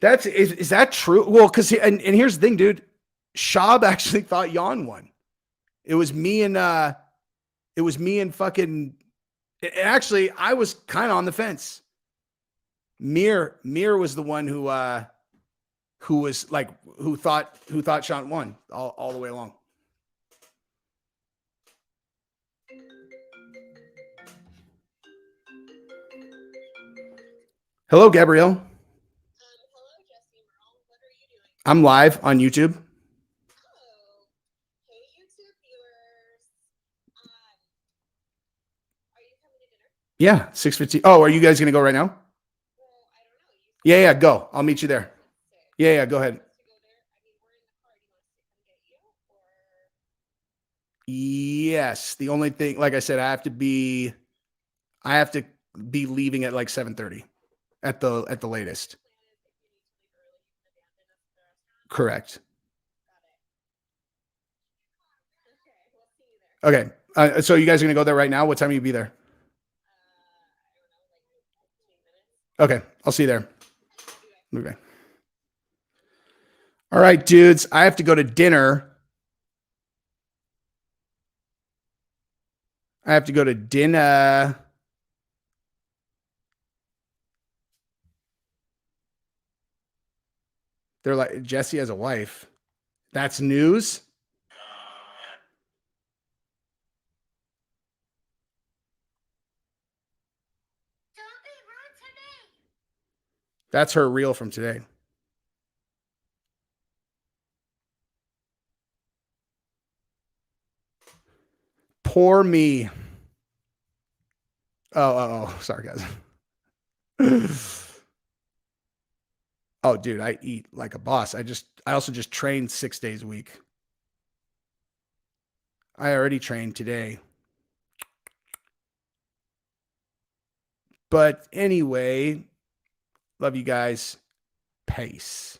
Is that true? Well, because and here's the thing, dude. Shab actually thought Jan won. It was me and fucking. Actually, I was kind of on the fence. Mir was the one who was like who thought Sean won all the way along. Hello, Gabrielle. Hello, Jesse Merle. What are you doing? I'm live on YouTube. Oh, hey, YouTube viewers. Are you coming to dinner? Yeah, 6:15. Oh, are you guys gonna go right now? Well, I don't know. Yeah, go. I'll meet you there. Yeah, go ahead. To go there? I mean, we're in the car. Do you want us to come get you, or? Yes. The only thing, like I said, I have to be leaving at like 7:30 at the latest. Correct. Okay. So you guys are gonna go there right now? What time will you be there? Okay, I'll see you there. Okay. All right, dudes. I have to go to dinner. They're like, Jesse has a wife. That's news. Don't be rude to me. That's her reel from today. Poor me. Oh, sorry, guys. Oh, dude, I eat like a boss. I also just train 6 days a week. I already trained today. But anyway, love you guys. Peace.